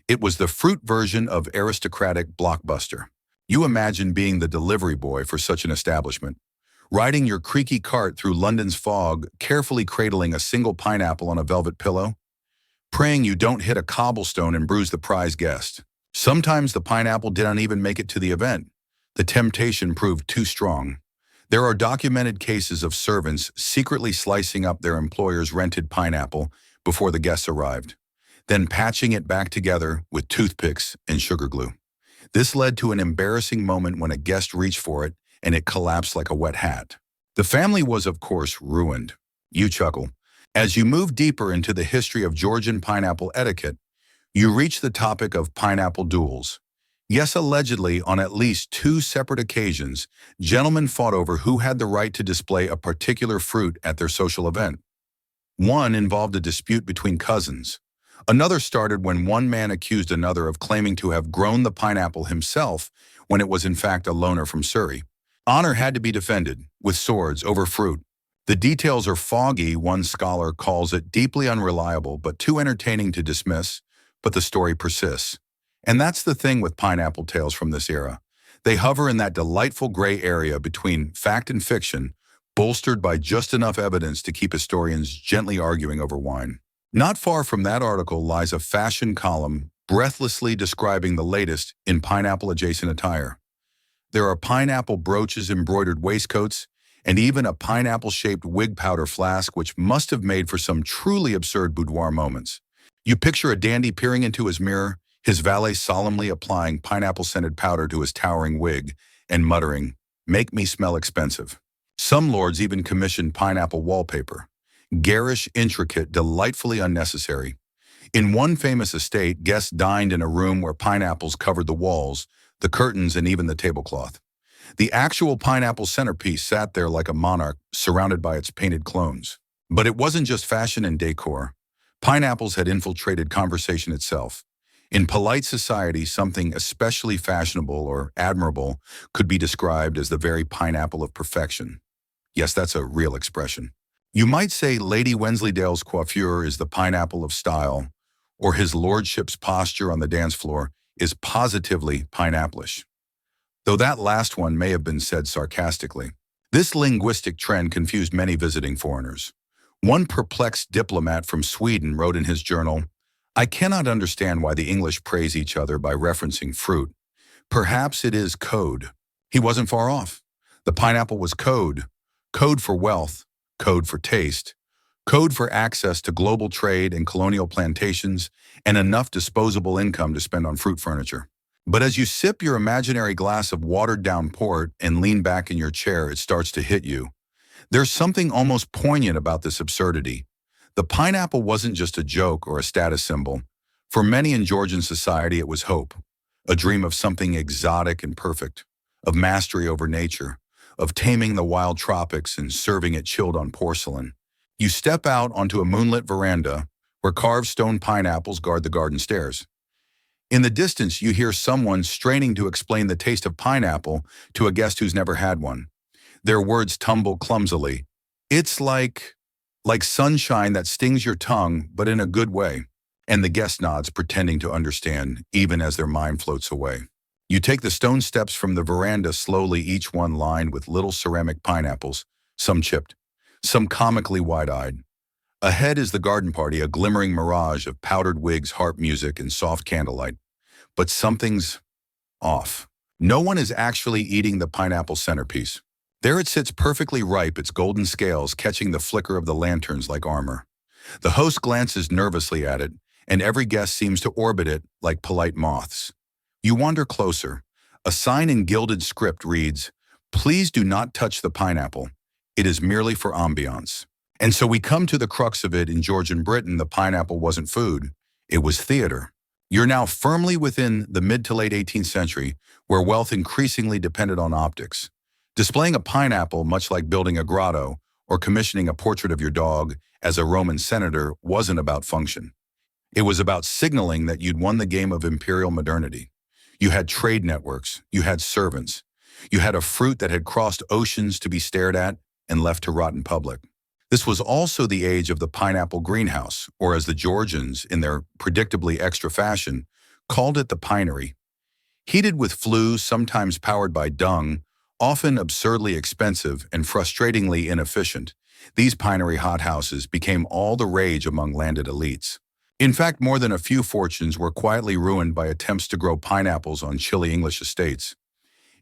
It was the fruit version of aristocratic Blockbuster. You imagine being the delivery boy for such an establishment, riding your creaky cart through London's fog, carefully cradling a single pineapple on a velvet pillow. praying you don't hit a cobblestone and bruise the prize guest. Sometimes the pineapple didn't even make it to the event. The temptation proved too strong. There are documented cases of servants secretly slicing up their employer's rented pineapple before the guests arrived, then patching it back together with toothpicks and sugar glue. This led to an embarrassing moment when a guest reached for it and it collapsed like a wet hat. The family was, of course, ruined. You chuckle. As you move deeper into the history of Georgian pineapple etiquette, you reach the topic of pineapple duels. Yes, allegedly, on at least 2 separate occasions, gentlemen fought over who had the right to display a particular fruit at their social event. One involved a dispute between cousins. Another started when one man accused another of claiming to have grown the pineapple himself when it was in fact a loaner from Surrey. Honor had to be defended, with swords, over fruit. The details are foggy. One scholar calls it deeply unreliable but too entertaining to dismiss, but the story persists. And that's the thing with pineapple tales from this era. They hover in that delightful gray area between fact and fiction, bolstered by just enough evidence to keep historians gently arguing over wine. Not far from that article lies a fashion column breathlessly describing the latest in pineapple-adjacent attire. There are pineapple brooches, embroidered waistcoats, and even a pineapple-shaped wig powder flask which must have made for some truly absurd boudoir moments. You picture a dandy peering into his mirror, his valet solemnly applying pineapple-scented powder to his towering wig and muttering, "Make me smell expensive." Some lords even commissioned pineapple wallpaper. Garish, intricate, delightfully unnecessary. In one famous estate, guests dined in a room where pineapples covered the walls, the curtains, and even the tablecloth. The actual pineapple centerpiece sat there like a monarch, surrounded by its painted clones. But it wasn't just fashion and decor. Pineapples had infiltrated conversation itself. In polite society, something especially fashionable or admirable could be described as the very pineapple of perfection. Yes, that's a real expression. You might say Lady Wensleydale's coiffure is the pineapple of style, or his lordship's posture on the dance floor is positively pineapple-ish. Though that last one may have been said sarcastically. This linguistic trend confused many visiting foreigners. One perplexed diplomat from Sweden wrote in his journal, "I cannot understand why the English praise each other by referencing fruit. Perhaps it is code." He wasn't far off. The pineapple was code. Code for wealth, code for taste, code for access to global trade and colonial plantations, and enough disposable income to spend on fruit furniture. But as you sip your imaginary glass of watered-down port and lean back in your chair, it starts to hit you. There's something almost poignant about this absurdity. The pineapple wasn't just a joke or a status symbol. For many in Georgian society, it was hope, a dream of something exotic and perfect, of mastery over nature, of taming the wild tropics and serving it chilled on porcelain. You step out onto a moonlit veranda where carved stone pineapples guard the garden stairs. In the distance, you hear someone straining to explain the taste of pineapple to a guest who's never had one. Their words tumble clumsily. It's like sunshine that stings your tongue, but in a good way. And the guest nods, pretending to understand, even as their mind floats away. You take the stone steps from the veranda slowly, each one lined with little ceramic pineapples, some chipped, some comically wide-eyed. Ahead is the garden party, a glimmering mirage of powdered wigs, harp music, and soft candlelight. But something's off. No one is actually eating the pineapple centerpiece. There it sits perfectly ripe, its golden scales catching the flicker of the lanterns like armor. The host glances nervously at it, and every guest seems to orbit it like polite moths. You wander closer. A sign in gilded script reads, "Please do not touch the pineapple. It is merely for ambiance." And so we come to the crux of it. In Georgian Britain, the pineapple wasn't food. It was theater. You're now firmly within the mid to late 18th century, where wealth increasingly depended on optics. Displaying a pineapple, much like building a grotto or commissioning a portrait of your dog as a Roman senator, wasn't about function. It was about signaling that you'd won the game of imperial modernity. You had trade networks, you had servants, you had a fruit that had crossed oceans to be stared at and left to rot in public. This was also the age of the pineapple greenhouse, or as the Georgians, in their predictably extra fashion, called it the pinery. Heated with flue, sometimes powered by dung, often absurdly expensive and frustratingly inefficient, these pinery hothouses became all the rage among landed elites. In fact, more than a few fortunes were quietly ruined by attempts to grow pineapples on chilly English estates.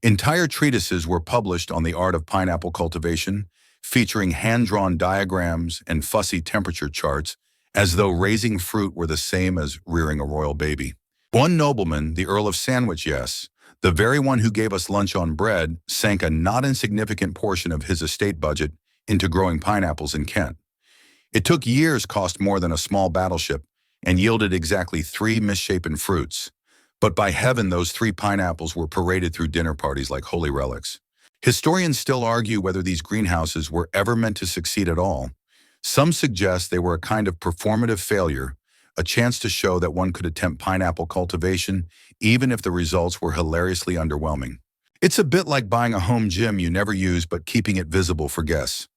Entire treatises were published on the art of pineapple cultivation, featuring hand-drawn diagrams and fussy temperature charts, as though raising fruit were the same as rearing a royal baby. One nobleman, the Earl of Sandwich, yes, the very one who gave us lunch on bread, sank a not insignificant portion of his estate budget into growing pineapples in Kent. It took years, cost more than a small battleship, and yielded exactly 3 misshapen fruits. But by heaven, those 3 pineapples were paraded through dinner parties like holy relics. Historians still argue whether these greenhouses were ever meant to succeed at all. Some suggest they were a kind of performative failure, a chance to show that one could attempt pineapple cultivation even if the results were hilariously underwhelming. It's a bit like buying a home gym you never use but keeping it visible for guests.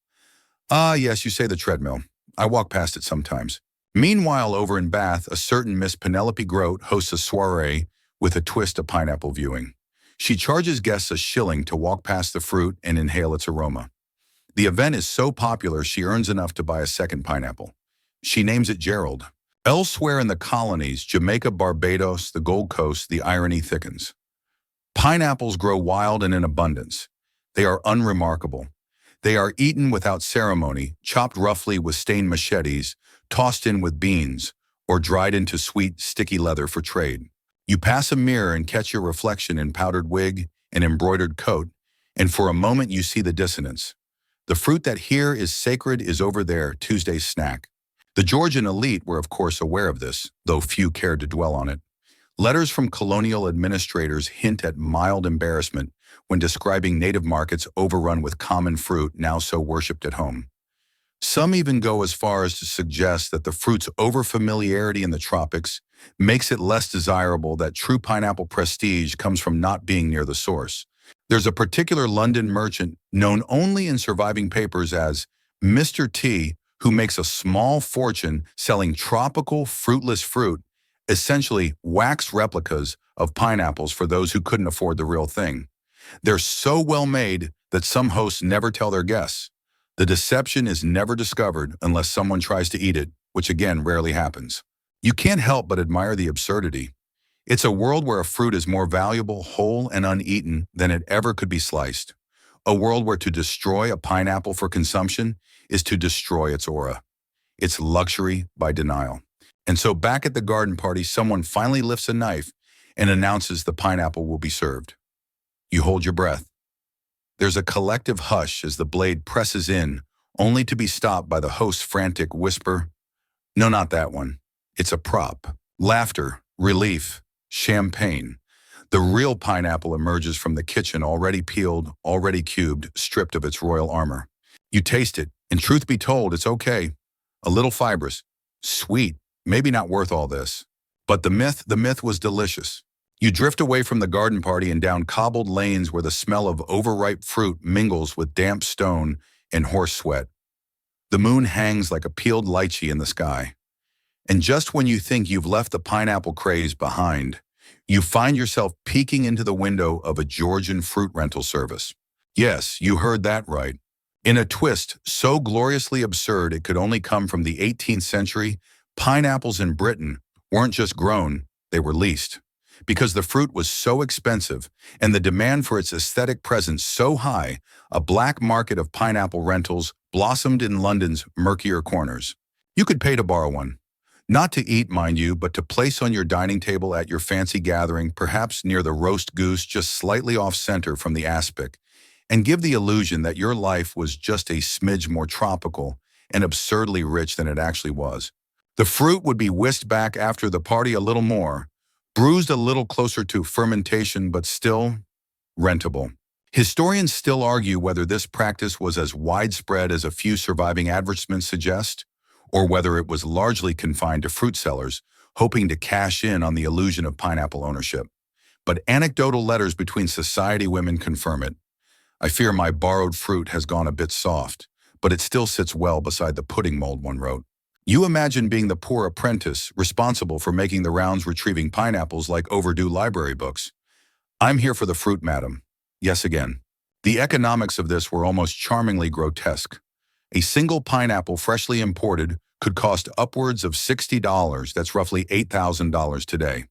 Ah, yes, you say the treadmill. I walk past it sometimes. Meanwhile, over in Bath, a certain Miss Penelope Grote hosts a soiree with a twist of pineapple viewing. She charges guests a shilling to walk past the fruit and inhale its aroma. The event is so popular she earns enough to buy a second pineapple. She names it Gerald. Elsewhere in the colonies, Jamaica, Barbados, the Gold Coast, the irony thickens. Pineapples grow wild and in abundance. They are unremarkable. They are eaten without ceremony, chopped roughly with stained machetes, tossed in with beans, or dried into sweet, sticky leather for trade. You pass a mirror and catch your reflection in powdered wig and embroidered coat, and for a moment you see the dissonance. The fruit that here is sacred is over there, Tuesday's snack. The Georgian elite were of course aware of this, though few cared to dwell on it. Letters from colonial administrators hint at mild embarrassment when describing native markets overrun with common fruit now so worshipped at home. Some even go as far as to suggest that the fruit's overfamiliarity in the tropics makes it less desirable, that true pineapple prestige comes from not being near the source. There's a particular London merchant known only in surviving papers as Mr. T, who makes a small fortune selling tropical fruitless fruit, essentially wax replicas of pineapples for those who couldn't afford the real thing. They're so well made that some hosts never tell their guests. The deception is never discovered unless someone tries to eat it, which again rarely happens. You can't help but admire the absurdity. It's a world where a fruit is more valuable whole and uneaten than it ever could be sliced. A world where to destroy a pineapple for consumption is to destroy its aura. It's luxury by denial. And so back at the garden party, someone finally lifts a knife and announces the pineapple will be served. You hold your breath. There's a collective hush as the blade presses in, only to be stopped by the host's frantic whisper, "No, not that one. It's a prop." Laughter, relief, champagne. The real pineapple emerges from the kitchen, already peeled, already cubed, stripped of its royal armor. You taste it, and truth be told, it's okay. A little fibrous, sweet, maybe not worth all this. But the myth was delicious. You drift away from the garden party and down cobbled lanes where the smell of overripe fruit mingles with damp stone and horse sweat. The moon hangs like a peeled lychee in the sky. And just when you think you've left the pineapple craze behind, you find yourself peeking into the window of a Georgian fruit rental service. Yes, you heard that right. In a twist so gloriously absurd it could only come from the 18th century, pineapples in Britain weren't just grown, they were leased. Because the fruit was so expensive and the demand for its aesthetic presence so high, a black market of pineapple rentals blossomed in London's murkier corners. You could pay to borrow one. Not to eat, mind you, but to place on your dining table at your fancy gathering, perhaps near the roast goose just slightly off-center from the aspic, and give the illusion that your life was just a smidge more tropical and absurdly rich than it actually was. The fruit would be whisked back after the party a little more, bruised a little closer to fermentation, but still rentable. Historians still argue whether this practice was as widespread as a few surviving advertisements suggest, or whether it was largely confined to fruit sellers hoping to cash in on the illusion of pineapple ownership. But anecdotal letters between society women confirm it. I fear my borrowed fruit has gone a bit soft, but it still sits well beside the pudding mold, one wrote. You imagine being the poor apprentice responsible for making the rounds retrieving pineapples like overdue library books. I'm here for the fruit, madam. Yes, again. The economics of this were almost charmingly grotesque. A single pineapple freshly imported could cost upwards of $60, that's roughly $8,000 today.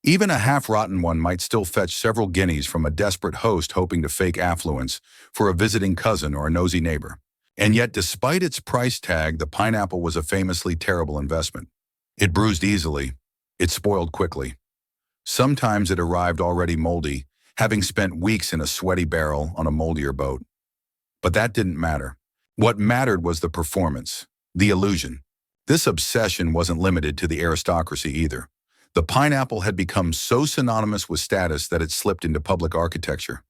Even a half-rotten one might still fetch several guineas from a desperate host hoping to fake affluence for a visiting cousin or a nosy neighbor. And yet, despite its price tag, the pineapple was a famously terrible investment. It bruised easily. It spoiled quickly. Sometimes it arrived already moldy, having spent weeks in a sweaty barrel on a moldier boat. But that didn't matter. What mattered was the performance, the illusion. This obsession wasn't limited to the aristocracy either. The pineapple had become so synonymous with status that it slipped into public architecture.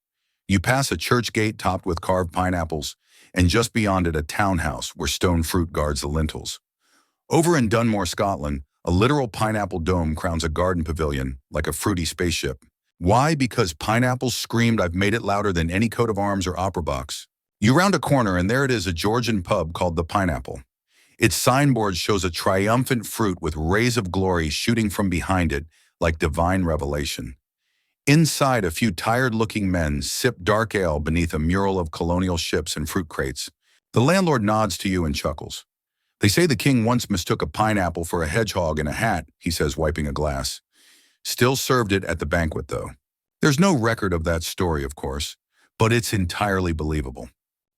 You pass a church gate topped with carved pineapples, and just beyond it a townhouse where stone fruit guards the lintels. Over in Dunmore, Scotland, a literal pineapple dome crowns a garden pavilion like a fruity spaceship. Why? Because pineapples screamed, "I've made it," louder than any coat of arms or opera box. You round a corner and there it is, a Georgian pub called the Pineapple. Its signboard shows a triumphant fruit with rays of glory shooting from behind it like divine revelation. Inside, a few tired-looking men sip dark ale beneath a mural of colonial ships and fruit crates. The landlord nods to you and chuckles. "They say the king once mistook a pineapple for a hedgehog in a hat," he says, wiping a glass. Still served it at the banquet, though. There's no record of that story, of course, but it's entirely believable.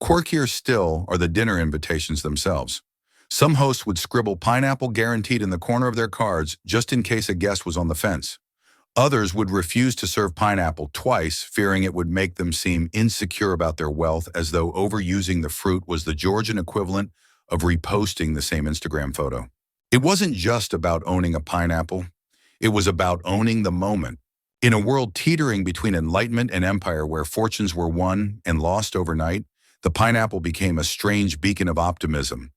Quirkier still are the dinner invitations themselves. Some hosts would scribble "pineapple guaranteed" in the corner of their cards just in case a guest was on the fence. Others would refuse to serve pineapple twice, fearing it would make them seem insecure about their wealth, as though overusing the fruit was the Georgian equivalent of reposting the same Instagram photo. It wasn't just about owning a pineapple. It was about owning the moment. In a world teetering between enlightenment and empire where fortunes were won and lost overnight, the pineapple became a strange beacon of optimism,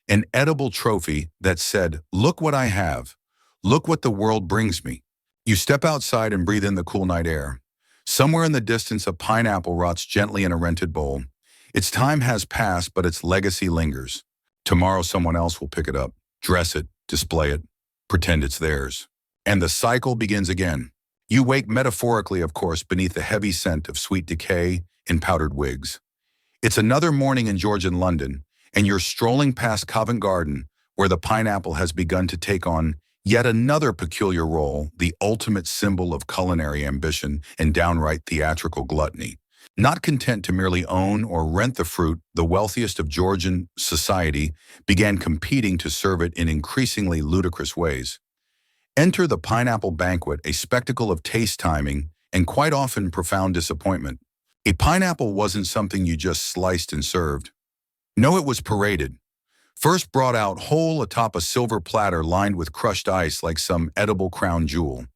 an edible trophy that said, "Look what I have. Look what the world brings me." You step outside and breathe in the cool night air. Somewhere in the distance, a pineapple rots gently in a rented bowl. Its time has passed, but its legacy lingers. Tomorrow, someone else will pick it up, dress it, display it, pretend it's theirs. And the cycle begins again. You wake metaphorically, of course, beneath the heavy scent of sweet decay and powdered wigs. It's another morning in Georgian London, and you're strolling past Covent Garden, where the pineapple has begun to take on yet another peculiar role, the ultimate symbol of culinary ambition and downright theatrical gluttony. Not content to merely own or rent the fruit, the wealthiest of Georgian society began competing to serve it in increasingly ludicrous ways. Enter the pineapple banquet, a spectacle of taste timing and quite often profound disappointment. A pineapple wasn't something you just sliced and served. No, it was paraded. First brought out whole atop a silver platter lined with crushed ice like some edible crown jewel.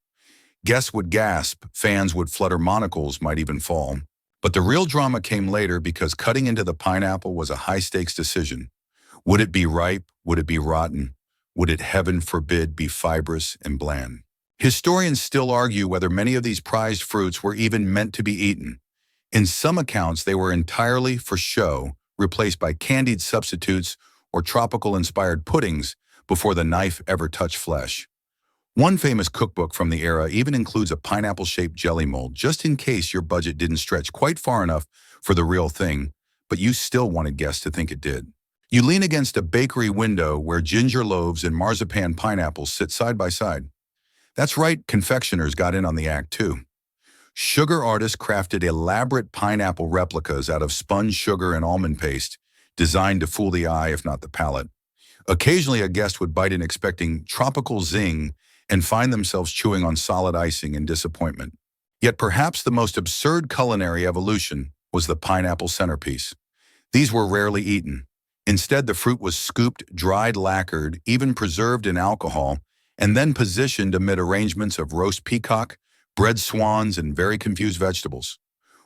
Guests would gasp, fans would flutter, monocles might even fall. But the real drama came later, because cutting into the pineapple was a high-stakes decision. Would it be ripe? Would it be rotten? Would it, heaven forbid, be fibrous and bland? Historians still argue whether many of these prized fruits were even meant to be eaten. In some accounts, they were entirely for show, replaced by candied substitutes or tropical-inspired puddings before the knife ever touched flesh. One famous cookbook from the era even includes a pineapple-shaped jelly mold, just in case your budget didn't stretch quite far enough for the real thing, but you still wanted guests to think it did. You lean against a bakery window where ginger loaves and marzipan pineapples sit side by side. That's right, confectioners got in on the act too. Sugar artists crafted elaborate pineapple replicas out of sponge sugar and almond paste, designed to fool the eye if not the palate. Occasionally, a guest would bite in expecting tropical zing and find themselves chewing on solid icing in disappointment. Yet perhaps the most absurd culinary evolution was the pineapple centerpiece. These were rarely eaten. Instead, the fruit was scooped, dried, lacquered, even preserved in alcohol, and then positioned amid arrangements of roast peacock, bread swans, and very confused vegetables.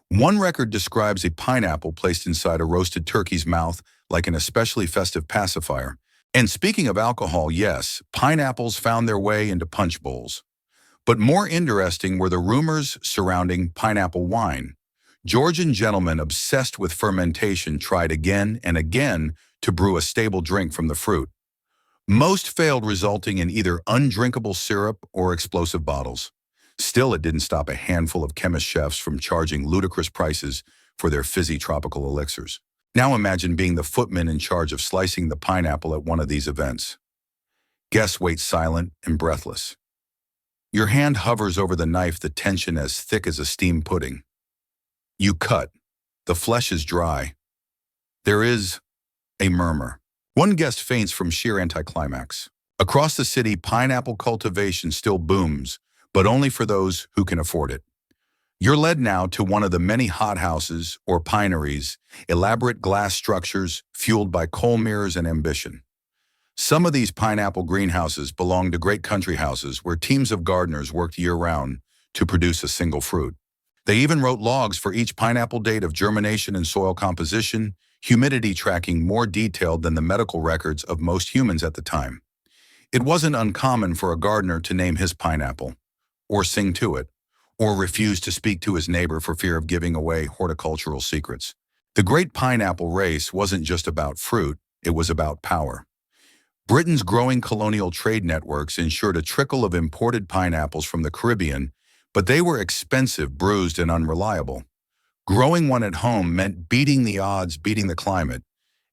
One record describes a pineapple placed inside a roasted turkey's mouth like an especially festive pacifier. And speaking of alcohol, yes, pineapples found their way into punch bowls. But more interesting were the rumors surrounding pineapple wine. Georgian gentlemen obsessed with fermentation tried again and again to brew a stable drink from the fruit. Most failed, resulting in either undrinkable syrup or explosive bottles. Still, it didn't stop a handful of chemist chefs from charging ludicrous prices for their fizzy tropical elixirs. Now imagine being the footman in charge of slicing the pineapple at one of these events. Guests wait silent and breathless. Your hand hovers over the knife, the tension as thick as a steamed pudding. You cut. The flesh is dry. There is a murmur. One guest faints from sheer anticlimax. Across the city, pineapple cultivation still booms, but only for those who can afford it. You're led now to one of the many hothouses or pineries, elaborate glass structures fueled by coal mirrors and ambition. Some of these pineapple greenhouses belong to great country houses where teams of gardeners worked year-round to produce a single fruit. They even wrote logs for each pineapple, date of germination and soil composition, humidity tracking more detailed than the medical records of most humans at the time. It wasn't uncommon for a gardener to name his pineapple, or sing to it, or refuse to speak to his neighbor for fear of giving away horticultural secrets. The great pineapple race wasn't just about fruit, it was about power. Britain's growing colonial trade networks ensured a trickle of imported pineapples from the Caribbean, but they were expensive, bruised, and unreliable. Growing one at home meant beating the odds, beating the climate,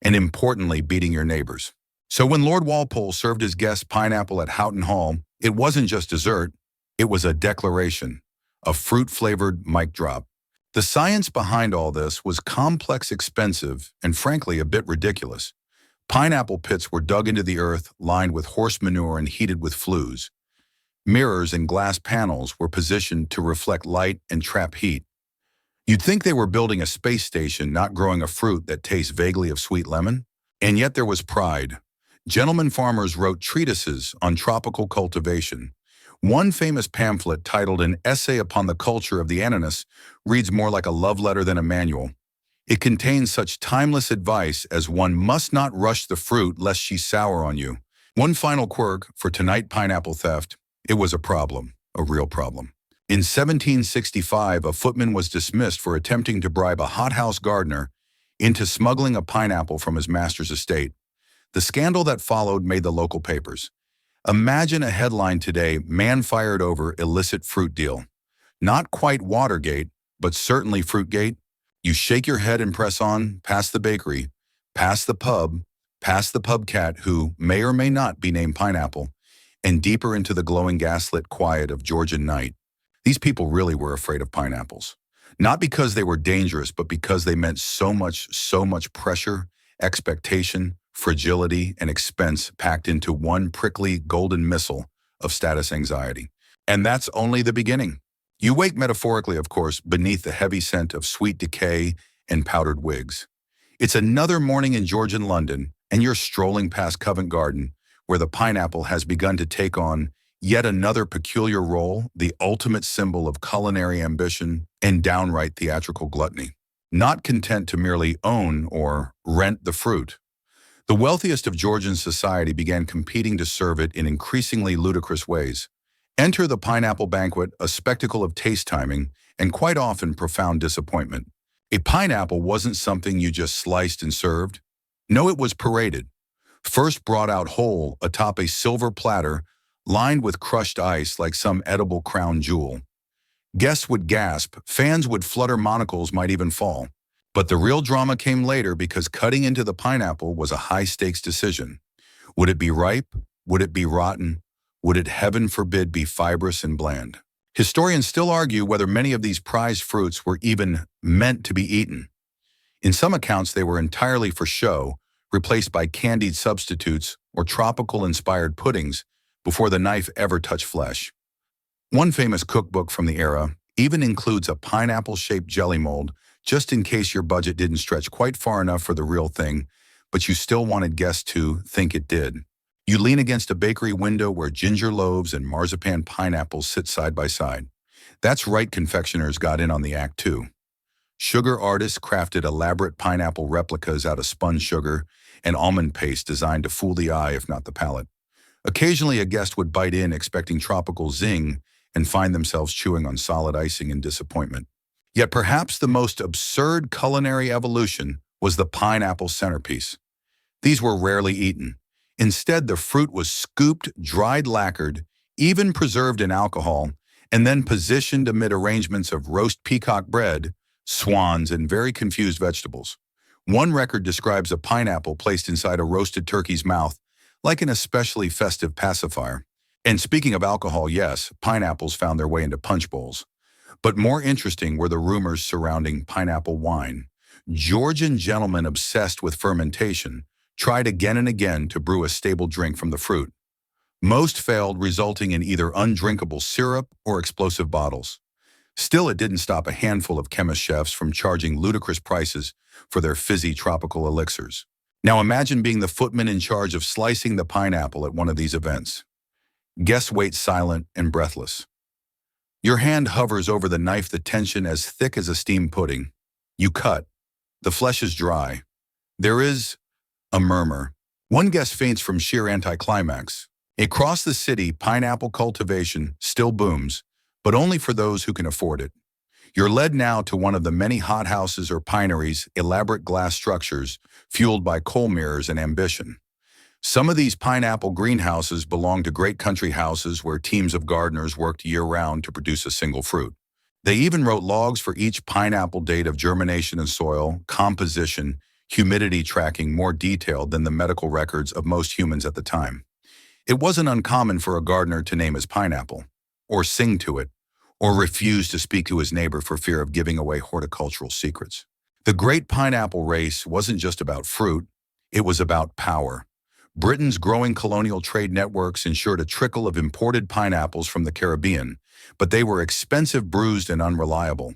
and importantly, beating your neighbors. So when Lord Walpole served his guests pineapple at Houghton Hall, it wasn't just dessert, it was a declaration, a fruit-flavored mic drop. The science behind all this was complex, expensive, and frankly a bit ridiculous. Pineapple pits were dug into the earth, lined with horse manure and heated with flues. Mirrors and glass panels were positioned to reflect light and trap heat. You'd think they were building a space station, not growing a fruit that tastes vaguely of sweet lemon. And yet there was pride. Gentlemen farmers wrote treatises on tropical cultivation. One famous pamphlet titled An Essay Upon the Culture of the Ananas reads more like a love letter than a manual. It contains such timeless advice as one must not rush the fruit lest she sour on you. One final quirk for tonight: pineapple theft. It was a problem, a real problem. In 1765, a footman was dismissed for attempting to bribe a hothouse gardener into smuggling a pineapple from his master's estate. The scandal that followed made the local papers. Imagine a headline today: man fired over illicit fruit deal. Not quite Watergate, but certainly Fruitgate. You shake your head and press on, past the bakery, past the pub cat who may or may not be named Pineapple, and deeper into the glowing gaslit quiet of Georgian night. These people really were afraid of pineapples. Not because they were dangerous, but because they meant so much pressure, expectation, fragility, and expense packed into one prickly golden missile of status anxiety. And that's only the beginning. You wake metaphorically, of course, beneath the heavy scent of sweet decay and powdered wigs. It's another morning in Georgian London, and you're strolling past Covent Garden, where the pineapple has begun to take on yet another peculiar role, the ultimate symbol of culinary ambition and downright theatrical gluttony. Not content to merely own or rent the fruit, the wealthiest of Georgian society began competing to serve it in increasingly ludicrous ways. Enter the pineapple banquet, a spectacle of taste timing and quite often profound disappointment. A pineapple wasn't something you just sliced and served. No, it was paraded. First brought out whole atop a silver platter lined with crushed ice like some edible crown jewel. Guests would gasp, fans would flutter, monocles might even fall. But the real drama came later, because cutting into the pineapple was a high-stakes decision. Would it be ripe? Would it be rotten? Would it, heaven forbid, be fibrous and bland? Historians still argue whether many of these prized fruits were even meant to be eaten. In some accounts, they were entirely for show, replaced by candied substitutes or tropical-inspired puddings before the knife ever touched flesh. One famous cookbook from the era even includes a pineapple-shaped jelly mold, just in case your budget didn't stretch quite far enough for the real thing, but you still wanted guests to think it did. You lean against a bakery window where ginger loaves and marzipan pineapples sit side by side. That's right, confectioners got in on the act too. Sugar artists crafted elaborate pineapple replicas out of spun sugar and almond paste designed to fool the eye, if not the palate. Occasionally, a guest would bite in expecting tropical zing and find themselves chewing on solid icing in disappointment. Yet perhaps the most absurd culinary evolution was the pineapple centerpiece. These were rarely eaten. Instead, the fruit was scooped, dried, lacquered, even preserved in alcohol, and then positioned amid arrangements of roast peacock bread, swans, and very confused vegetables. One record describes a pineapple placed inside a roasted turkey's mouth, like an especially festive pacifier. And speaking of alcohol, yes, pineapples found their way into punch bowls. But more interesting were the rumors surrounding pineapple wine. Georgian gentlemen obsessed with fermentation tried again and again to brew a stable drink from the fruit. Most failed, resulting in either undrinkable syrup or explosive bottles. Still, it didn't stop a handful of chemist chefs from charging ludicrous prices for their fizzy tropical elixirs. Now imagine being the footman in charge of slicing the pineapple at one of these events. Guests wait silent and breathless. Your hand hovers over the knife, the tension as thick as a steamed pudding. You cut. The flesh is dry. There is a murmur. One guest faints from sheer anticlimax. Across the city, pineapple cultivation still booms, but only for those who can afford it. You're led now to one of the many hothouses or pineries, elaborate glass structures fueled by coal mirrors and ambition. Some of these pineapple greenhouses belong to great country houses where teams of gardeners worked year-round to produce a single fruit. They even wrote logs for each pineapple, date of germination and soil, composition, humidity tracking, more detailed than the medical records of most humans at the time. It wasn't uncommon for a gardener to name his pineapple, or sing to it, or refuse to speak to his neighbor for fear of giving away horticultural secrets. The great pineapple race wasn't just about fruit, it was about power. Britain's growing colonial trade networks ensured a trickle of imported pineapples from the Caribbean, but they were expensive, bruised, and unreliable.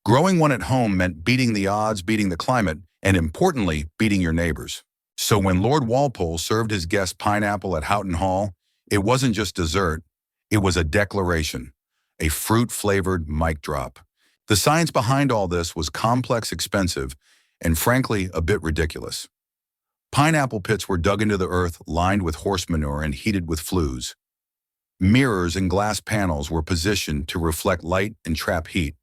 Growing one at home meant beating the odds, beating the climate, and importantly, beating your neighbors. So when Lord Walpole served his guests pineapple at Houghton Hall, it wasn't just dessert, it was a declaration, a fruit-flavored mic drop. The science behind all this was complex, expensive, and frankly, a bit ridiculous. Pineapple pits were dug into the earth, lined with horse manure and heated with flues. Mirrors and glass panels were positioned to reflect light and trap heat.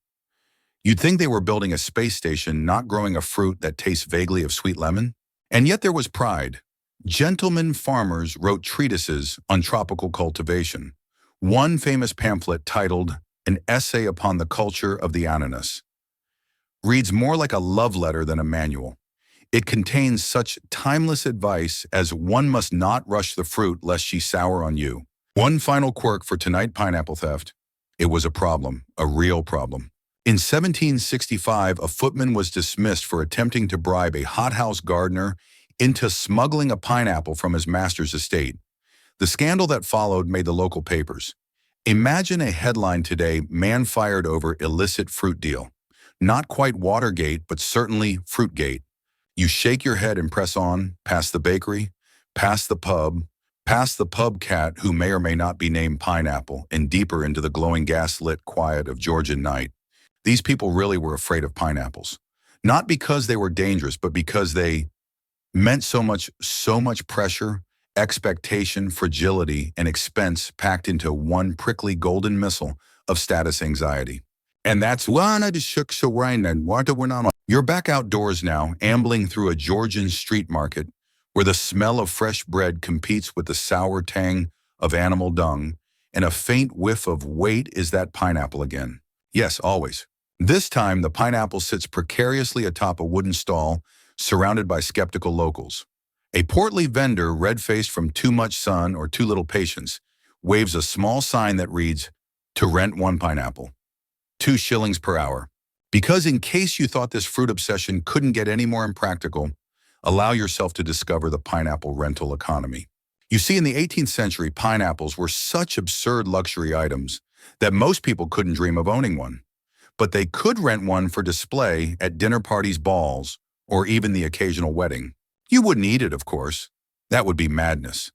You'd think they were building a space station, not growing a fruit that tastes vaguely of sweet lemon. And yet there was pride. Gentlemen farmers wrote treatises on tropical cultivation. One famous pamphlet titled An Essay Upon the Culture of the Ananas reads more like a love letter than a manual. It contains such timeless advice as one must not rush the fruit lest she sour on you. One final quirk for tonight: pineapple theft. It was a problem, a real problem. In 1765, a footman was dismissed for attempting to bribe a hothouse gardener into smuggling a pineapple from his master's estate. The scandal that followed made the local papers. Imagine a headline today: man fired over illicit fruit deal. Not quite Watergate, but certainly Fruitgate. You shake your head and press on, past the bakery, past the pub cat who may or may not be named Pineapple, and deeper into the glowing gas-lit quiet of Georgian night. These people really were afraid of pineapples. Not because they were dangerous, but because they meant so much pressure, expectation, fragility, and expense packed into one prickly golden missile of status anxiety. And that's one of the shooks around and what we're not on. You're back outdoors now, ambling through a Georgian street market where the smell of fresh bread competes with the sour tang of animal dung, and a faint whiff of "wait, is that pineapple again?" Yes, always. This time, the pineapple sits precariously atop a wooden stall, surrounded by skeptical locals. A portly vendor, red-faced from too much sun or too little patience, waves a small sign that reads, "To rent one pineapple, 2 shillings per hour." Because in case you thought this fruit obsession couldn't get any more impractical, allow yourself to discover the pineapple rental economy. You see, in the 18th century, pineapples were such absurd luxury items that most people couldn't dream of owning one. But they could rent one for display at dinner parties, balls, or even the occasional wedding. You wouldn't eat it, of course. That would be madness.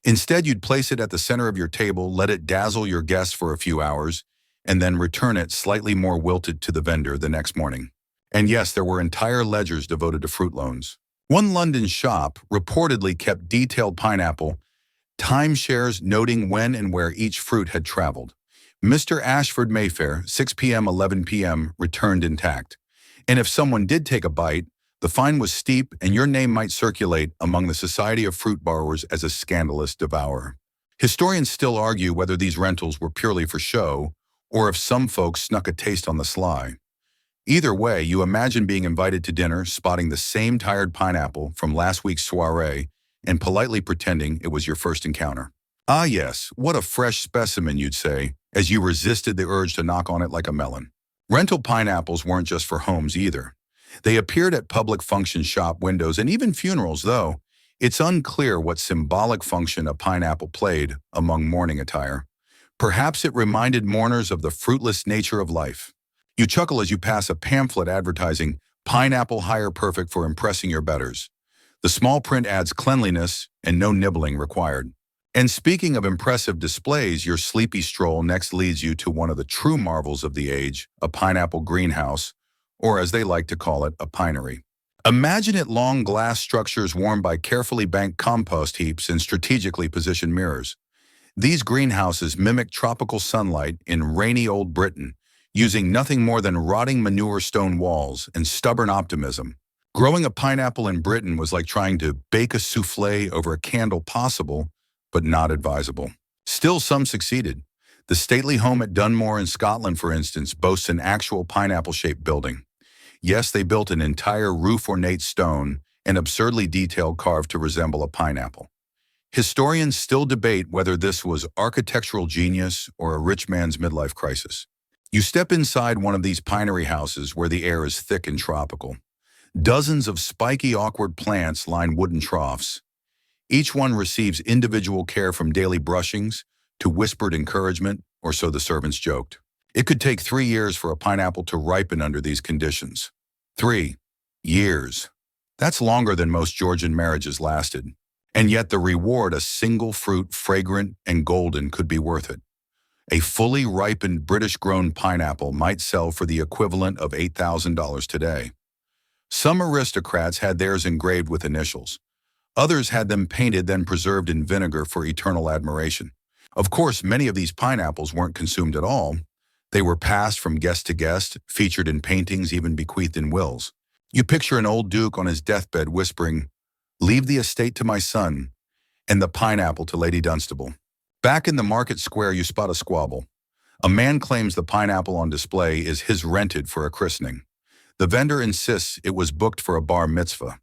Instead, you'd place it at the center of your table, let it dazzle your guests for a few hours, and then return it slightly more wilted to the vendor the next morning. And yes, there were entire ledgers devoted to fruit loans. One London shop reportedly kept detailed pineapple timeshares noting when and where each fruit had traveled. Mr. Ashford Mayfair, 6 p.m., 11 p.m., returned intact. And if someone did take a bite, the fine was steep and your name might circulate among the Society of Fruit Borrowers as a scandalous devourer. Historians still argue whether these rentals were purely for show or if some folks snuck a taste on the sly. Either way, you imagine being invited to dinner, spotting the same tired pineapple from last week's soiree, and politely pretending it was your first encounter. Ah yes, what a fresh specimen, you'd say, as you resisted the urge to knock on it like a melon. Rental pineapples weren't just for homes either. They appeared at public function shop windows and even funerals, though it's unclear what symbolic function a pineapple played among mourning attire. Perhaps it reminded mourners of the fruitless nature of life. You chuckle as you pass a pamphlet advertising pineapple hire perfect for impressing your betters. The small print adds cleanliness and no nibbling required. And speaking of impressive displays, your sleepy stroll next leads you to one of the true marvels of the age, a pineapple greenhouse, or as they like to call it, a pinery. Imagine it long glass structures warmed by carefully banked compost heaps and strategically positioned mirrors. These greenhouses mimic tropical sunlight in rainy old Britain, using nothing more than rotting manure stone walls and stubborn optimism. Growing a pineapple in Britain was like trying to bake a souffle over a candle, possible, but not advisable. Still, some succeeded. The stately home at Dunmore in Scotland, for instance, boasts an actual pineapple-shaped building. Yes, they built an entire roof ornate stone and absurdly detailed carved to resemble a pineapple. Historians still debate whether this was architectural genius or a rich man's midlife crisis. You step inside one of these pinery houses where the air is thick and tropical. Dozens of spiky, awkward plants line wooden troughs. Each one receives individual care, from daily brushings to whispered encouragement, or so the servants joked. It could take 3 years for a pineapple to ripen under these conditions. 3 years. That's longer than most Georgian marriages lasted. And yet the reward, a single fruit, fragrant and golden, could be worth it. A fully ripened British-grown pineapple might sell for the equivalent of $8,000 today. Some aristocrats had theirs engraved with initials. Others had them painted, then preserved in vinegar for eternal admiration. Of course, many of these pineapples weren't consumed at all. They were passed from guest to guest, featured in paintings, even bequeathed in wills. You picture an old duke on his deathbed whispering, "Leave the estate to my son," and the pineapple to Lady Dunstable. Back in the market square, you spot a squabble. A man claims the pineapple on display is his, rented for a christening. The vendor insists it was booked for a bar mitzvah.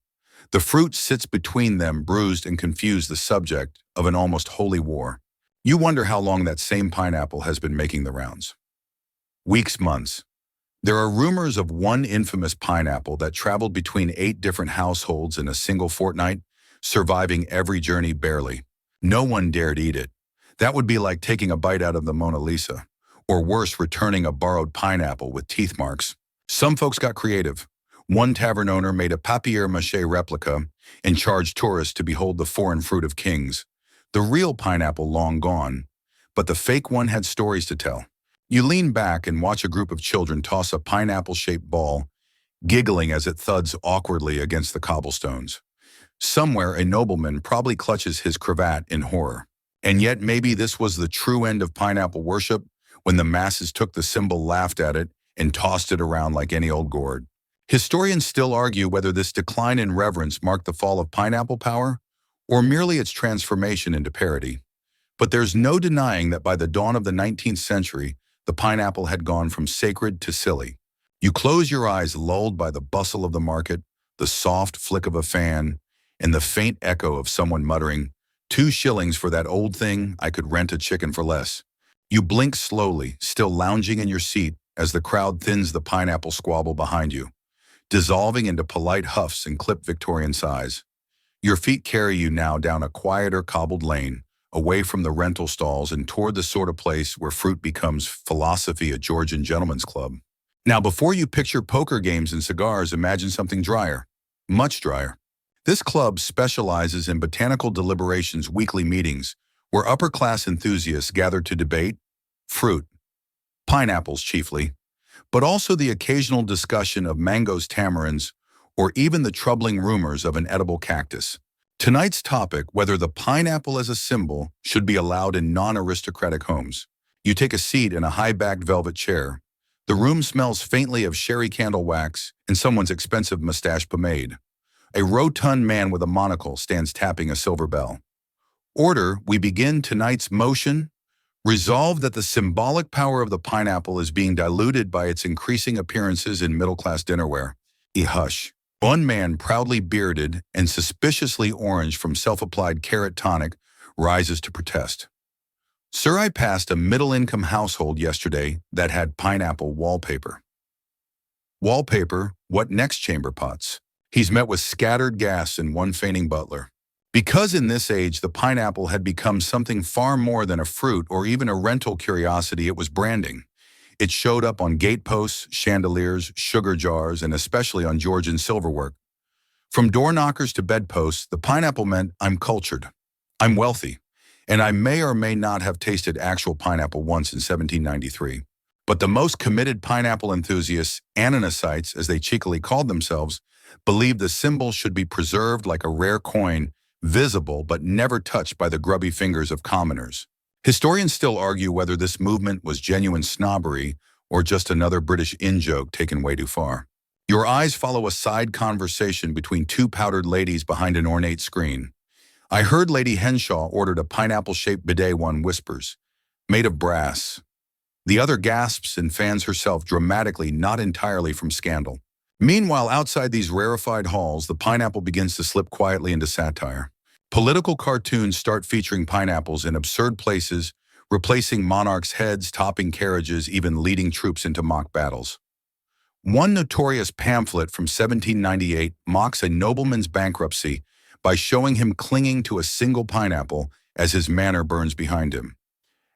The fruit sits between them, bruised and confused, the subject of an almost holy war. You wonder how long that same pineapple has been making the rounds. Weeks, months. There are rumors of one infamous pineapple that traveled between 8 different households in a single fortnight, surviving every journey barely. No one dared eat it. That would be like taking a bite out of the Mona Lisa, or worse, returning a borrowed pineapple with teeth marks. Some folks got creative. One tavern owner made a papier-mâché replica and charged tourists to behold the foreign fruit of kings. The real pineapple long gone, but the fake one had stories to tell. You lean back and watch a group of children toss a pineapple-shaped ball, giggling as it thuds awkwardly against the cobblestones. Somewhere, a nobleman probably clutches his cravat in horror. And yet maybe this was the true end of pineapple worship, when the masses took the symbol, laughed at it, and tossed it around like any old gourd. Historians still argue whether this decline in reverence marked the fall of pineapple power, or merely its transformation into parody. But there's no denying that by the dawn of the 19th century, the pineapple had gone from sacred to silly. You close your eyes, lulled by the bustle of the market, the soft flick of a fan, and the faint echo of someone muttering, "2 shillings for that old thing, I could rent a chicken for less." You blink slowly, still lounging in your seat, as the crowd thins the pineapple squabble behind you, dissolving into polite huffs and clipped Victorian sighs. Your feet carry you now down a quieter cobbled lane, away from the rental stalls and toward the sort of place where fruit becomes philosophy, a Georgian gentleman's club. Now, before you picture poker games and cigars, imagine something drier, much drier. This club specializes in botanical deliberations, weekly meetings, where upper-class enthusiasts gather to debate fruit, pineapples chiefly, but also the occasional discussion of mangoes, tamarinds, or even the troubling rumors of an edible cactus. Tonight's topic: whether the pineapple as a symbol should be allowed in non-aristocratic homes. You take a seat in a high-backed velvet chair. The room smells faintly of sherry candle wax and someone's expensive mustache pomade. A rotund man with a monocle stands tapping a silver bell. "Order, we begin tonight's motion. Resolve that the symbolic power of the pineapple is being diluted by its increasing appearances in middle-class dinnerware. Hush. One man, proudly bearded and suspiciously orange from self-applied carrot tonic, rises to protest. Sir, I passed a middle-income household yesterday that had pineapple wallpaper. Wallpaper, what next, chamber pots? He's met with scattered gas and one fainting butler. Because in this age the pineapple had become something far more than a fruit or even a rental curiosity, it was branding. It showed up on gateposts, chandeliers, sugar jars, and especially on Georgian silverwork. From door knockers to bedposts, the pineapple meant I'm cultured, I'm wealthy, and I may or may not have tasted actual pineapple once in 1793. But the most committed pineapple enthusiasts, Ananasites as they cheekily called themselves, believed the symbol should be preserved like a rare coin, visible but never touched by the grubby fingers of commoners. Historians still argue whether this movement was genuine snobbery or just another British in-joke taken way too far. Your eyes follow a side conversation between two powdered ladies behind an ornate screen. I heard Lady Henshaw ordered a pineapple-shaped bidet, one whispers, made of brass. The other gasps and fans herself dramatically, not entirely from scandal. Meanwhile, outside these rarefied halls, the pineapple begins to slip quietly into satire. Political cartoons start featuring pineapples in absurd places, replacing monarchs' heads, topping carriages, even leading troops into mock battles. One notorious pamphlet from 1798 mocks a nobleman's bankruptcy by showing him clinging to a single pineapple as his manor burns behind him.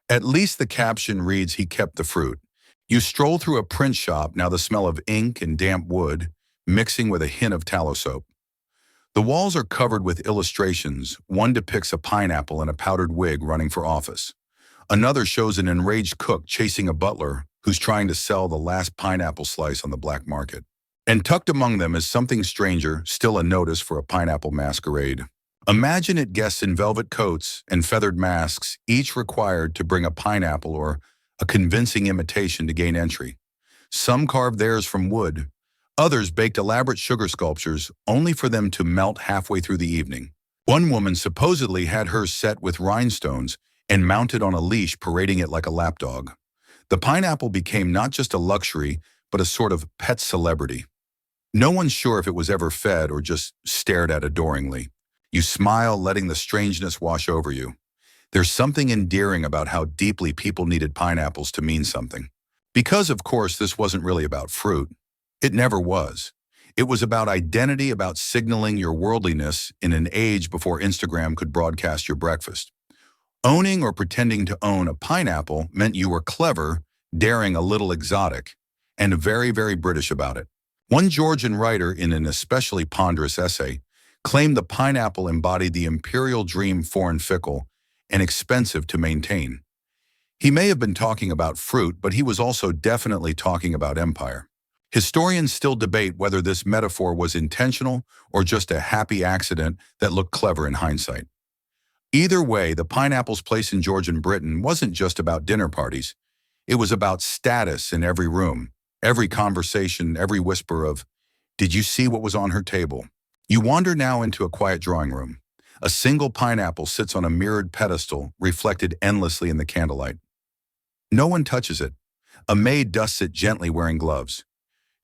At least the caption reads, "He kept the fruit." You stroll through a print shop, now the smell of ink and damp wood, mixing with a hint of tallow soap. The walls are covered with illustrations. One depicts a pineapple in a powdered wig running for office. Another shows an enraged cook chasing a butler who's trying to sell the last pineapple slice on the black market. And tucked among them is something stranger, still a notice for a pineapple masquerade. Imagine it, guests in velvet coats and feathered masks, each required to bring a pineapple or a convincing imitation to gain entry. Some carved theirs from wood. Others baked elaborate sugar sculptures only for them to melt halfway through the evening. One woman supposedly had hers set with rhinestones and mounted on a leash, parading it like a lapdog. The pineapple became not just a luxury, but a sort of pet celebrity. No one's sure if it was ever fed or just stared at adoringly. You smile, letting the strangeness wash over you. There's something endearing about how deeply people needed pineapples to mean something. Because, of course, this wasn't really about fruit. It never was. It was about identity, about signaling your worldliness in an age before Instagram could broadcast your breakfast. Owning or pretending to own a pineapple meant you were clever, daring, a little exotic, and very, very British about it. One Georgian writer, in an especially ponderous essay, claimed the pineapple embodied the imperial dream, foreign, fickle, and expensive to maintain. He may have been talking about fruit, but he was also definitely talking about empire. Historians still debate whether this metaphor was intentional or just a happy accident that looked clever in hindsight. Either way, the pineapple's place in Georgian Britain wasn't just about dinner parties. It was about status in every room, every conversation, every whisper of, "Did you see what was on her table?" You wander now into a quiet drawing room. A single pineapple sits on a mirrored pedestal, reflected endlessly in the candlelight. No one touches it. A maid dusts it gently, wearing gloves.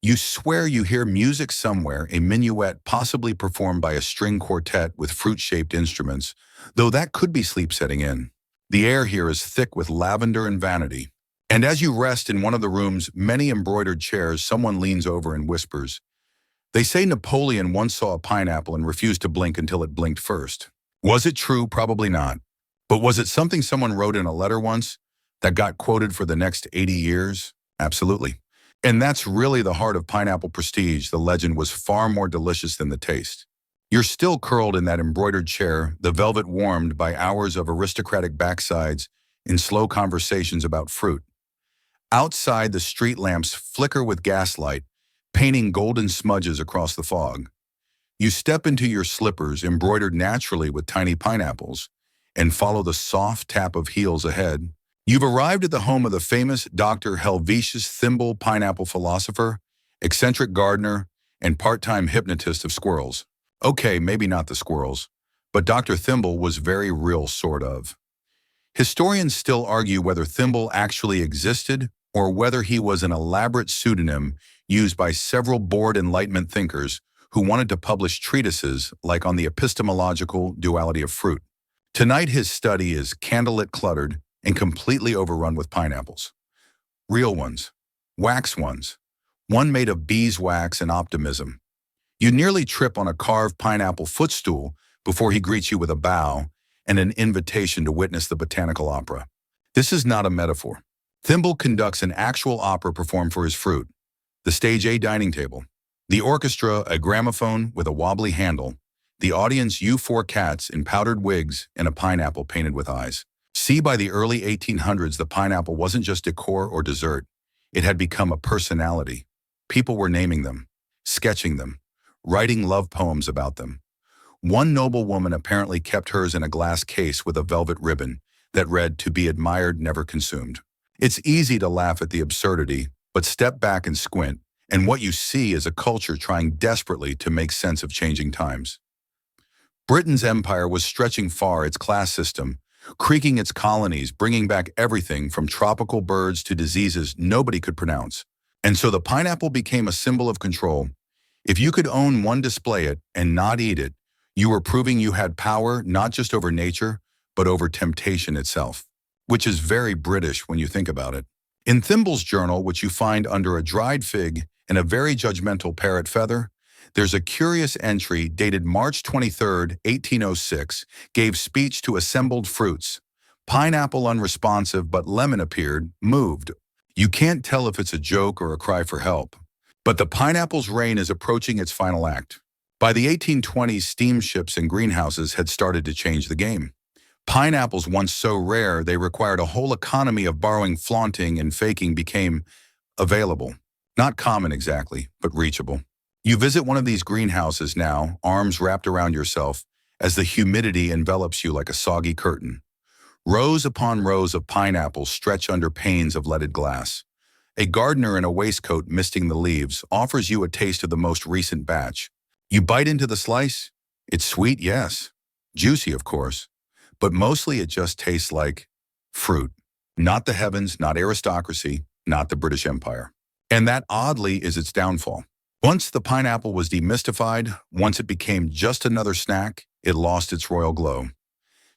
You swear you hear music somewhere, a minuet possibly performed by a string quartet with fruit-shaped instruments, though that could be sleep setting in. The air here is thick with lavender and vanity. And as you rest in one of the room's many embroidered chairs, someone leans over and whispers, "They say Napoleon once saw a pineapple and refused to blink until it blinked first." Was it true? Probably not. But was it something someone wrote in a letter once that got quoted for the next 80 years? Absolutely. And that's really the heart of pineapple prestige. The legend was far more delicious than the taste. You're still curled in that embroidered chair, the velvet warmed by hours of aristocratic backsides in slow conversations about fruit. Outside, the street lamps flicker with gaslight, painting golden smudges across the fog. You step into your slippers, embroidered naturally with tiny pineapples, and follow the soft tap of heels ahead. You've arrived at the home of the famous Dr. Helvetius Thimble, pineapple philosopher, eccentric gardener, and part-time hypnotist of squirrels. Okay, maybe not the squirrels, but Dr. Thimble was very real, sort of. Historians still argue whether Thimble actually existed or whether he was an elaborate pseudonym used by several bored Enlightenment thinkers who wanted to publish treatises like on the epistemological duality of fruit. Tonight his study is candlelit cluttered and completely overrun with pineapples. Real ones, wax ones, one made of beeswax and optimism. You nearly trip on a carved pineapple footstool before he greets you with a bow and an invitation to witness the botanical opera. This is not a metaphor. Thimble conducts an actual opera performed for his fruit, the stage a dining table, the orchestra a gramophone with a wobbly handle, the audience you four cats in powdered wigs and a pineapple painted with eyes. See, by the early 1800s, the pineapple wasn't just decor or dessert. It had become a personality. People were naming them, sketching them, writing love poems about them. One noble woman apparently kept hers in a glass case with a velvet ribbon that read, "To be admired, never consumed." It's easy to laugh at the absurdity, but step back and squint, and what you see is a culture trying desperately to make sense of changing times. Britain's empire was stretching far its class system, creaking its colonies, bringing back everything from tropical birds to diseases nobody could pronounce. And so the pineapple became a symbol of control. If you could own one, display it, and not eat it, you were proving you had power not just over nature, but over temptation itself, which is very British when you think about it. In Thimble's journal, which you find under a dried fig and a very judgmental parrot feather, there's a curious entry dated March 23, 1806, gave speech to assembled fruits. Pineapple unresponsive, but lemon appeared, moved. You can't tell if it's a joke or a cry for help. But the pineapple's reign is approaching its final act. By the 1820s, steamships and greenhouses had started to change the game. Pineapples, once so rare they required a whole economy of borrowing, flaunting, and faking, became available. Not common exactly, but reachable. You visit one of these greenhouses now, arms wrapped around yourself, as the humidity envelops you like a soggy curtain. Rows upon rows of pineapples stretch under panes of leaded glass. A gardener in a waistcoat misting the leaves offers you a taste of the most recent batch. You bite into the slice. It's sweet, yes. Juicy, of course. But mostly it just tastes like fruit. Not the heavens, not aristocracy, not the British Empire. And that, oddly, is its downfall. Once the pineapple was demystified, once it became just another snack, it lost its royal glow.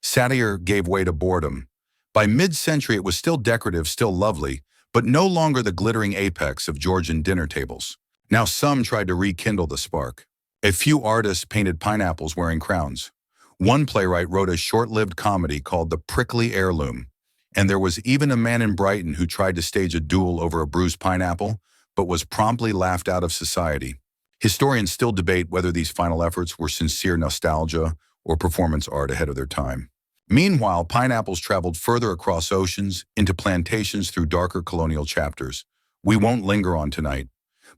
Satire gave way to boredom. By mid-century, it was still decorative, still lovely, but no longer the glittering apex of Georgian dinner tables. Now some tried to rekindle the spark. A few artists painted pineapples wearing crowns. One playwright wrote a short-lived comedy called The Prickly Heirloom, and there was even a man in Brighton who tried to stage a duel over a bruised pineapple, but was promptly laughed out of society. Historians still debate whether these final efforts were sincere nostalgia or performance art ahead of their time. Meanwhile, pineapples traveled further across oceans, into plantations through darker colonial chapters. We won't linger on tonight.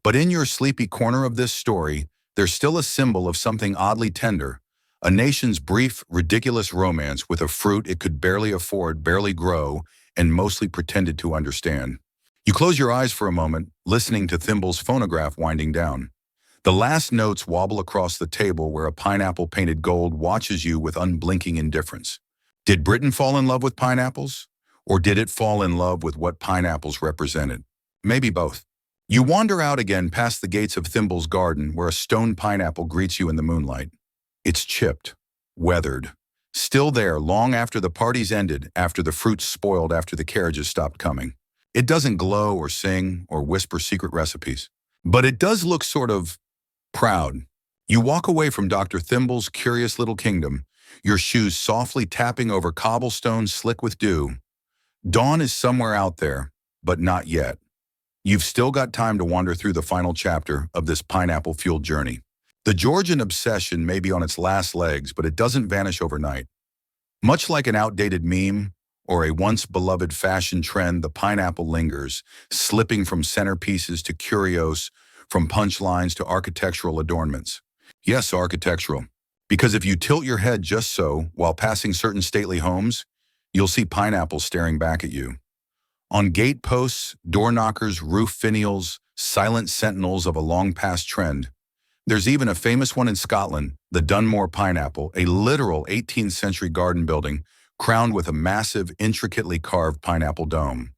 But in your sleepy corner of this story, there's still a symbol of something oddly tender, a nation's brief, ridiculous romance with a fruit it could barely afford, barely grow, and mostly pretended to understand. You close your eyes for a moment, listening to Thimble's phonograph winding down. The last notes wobble across the table where a pineapple painted gold watches you with unblinking indifference. Did Britain fall in love with pineapples? Or did it fall in love with what pineapples represented? Maybe both. You wander out again past the gates of Thimble's garden where a stone pineapple greets you in the moonlight. It's chipped, weathered, still there long after the party's ended, after the fruit's spoiled, after the carriages stopped coming. It doesn't glow or sing or whisper secret recipes, but it does look sort of proud. You walk away from Dr. Thimble's curious little kingdom, your shoes softly tapping over cobblestones slick with dew. Dawn is somewhere out there, but not yet. You've still got time to wander through the final chapter of this pineapple-fueled journey. The Georgian obsession may be on its last legs, but it doesn't vanish overnight. Much like an outdated meme or a once-beloved fashion trend, the pineapple lingers, slipping from centerpieces to curios, from punchlines to architectural adornments. Yes, architectural. Because if you tilt your head just so while passing certain stately homes, you'll see pineapples staring back at you. On gate posts, door knockers, roof finials, silent sentinels of a long-past trend. There's even a famous one in Scotland, the Dunmore Pineapple, a literal 18th century garden building crowned with a massive, intricately carved pineapple dome.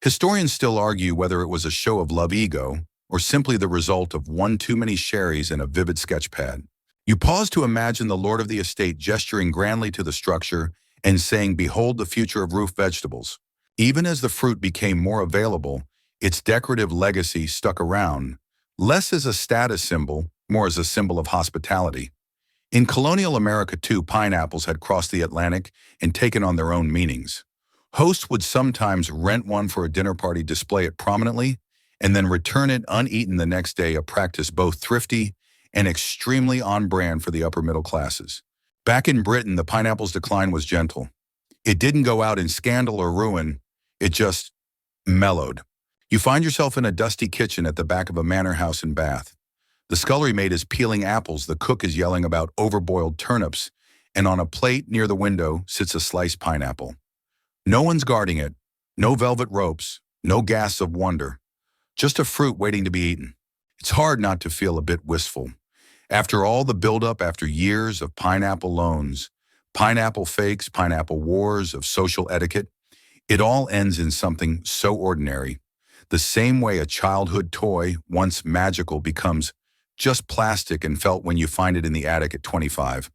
Historians still argue whether it was a show of love ego or simply the result of one too many sherries and a vivid sketchpad. You pause to imagine the lord of the estate gesturing grandly to the structure and saying, "Behold the future of roof vegetables." Even as the fruit became more available, its decorative legacy stuck around, less as a status symbol, more as a symbol of hospitality. In colonial America too, pineapples had crossed the Atlantic and taken on their own meanings. Hosts would sometimes rent one for a dinner party, display it prominently, and then return it uneaten the next day, a practice both thrifty and extremely on brand for the upper middle classes. Back in Britain, the pineapple's decline was gentle. It didn't go out in scandal or ruin, it just mellowed. You find yourself in a dusty kitchen at the back of a manor house in Bath. The scullery maid is peeling apples, the cook is yelling about overboiled turnips, and on a plate near the window sits a sliced pineapple. No one's guarding it, no velvet ropes, no gasps of wonder, just a fruit waiting to be eaten. It's hard not to feel a bit wistful. After all the buildup, after years of pineapple loans, pineapple fakes, pineapple wars, of social etiquette, it all ends in something so ordinary. The same way a childhood toy, once magical, becomes just plastic and felt when you find it in the attic at 25.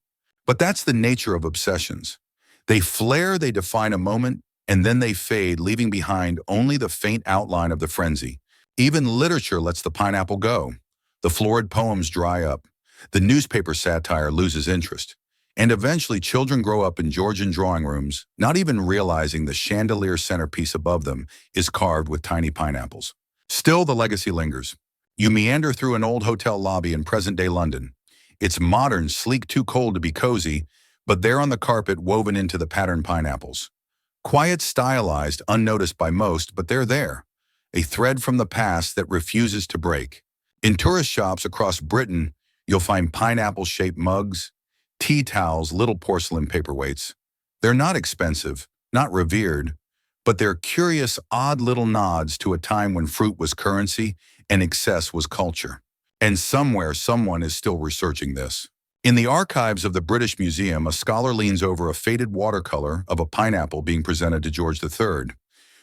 But that's the nature of obsessions. They flare, they define a moment, and then they fade, leaving behind only the faint outline of the frenzy. Even literature lets the pineapple go. The florid poems dry up. The newspaper satire loses interest. And eventually children grow up in Georgian drawing rooms, not even realizing the chandelier centerpiece above them is carved with tiny pineapples. Still, the legacy lingers. You meander through an old hotel lobby in present-day London. It's modern, sleek, too cold to be cozy, but there on the carpet woven into the patterned pineapples. Quiet, stylized, unnoticed by most, but they're there. A thread from the past that refuses to break. In tourist shops across Britain, you'll find pineapple-shaped mugs, tea towels, little porcelain paperweights. They're not expensive, not revered, but they're curious, odd little nods to a time when fruit was currency and excess was culture. And somewhere, someone is still researching this. In the archives of the British Museum, a scholar leans over a faded watercolor of a pineapple being presented to George III.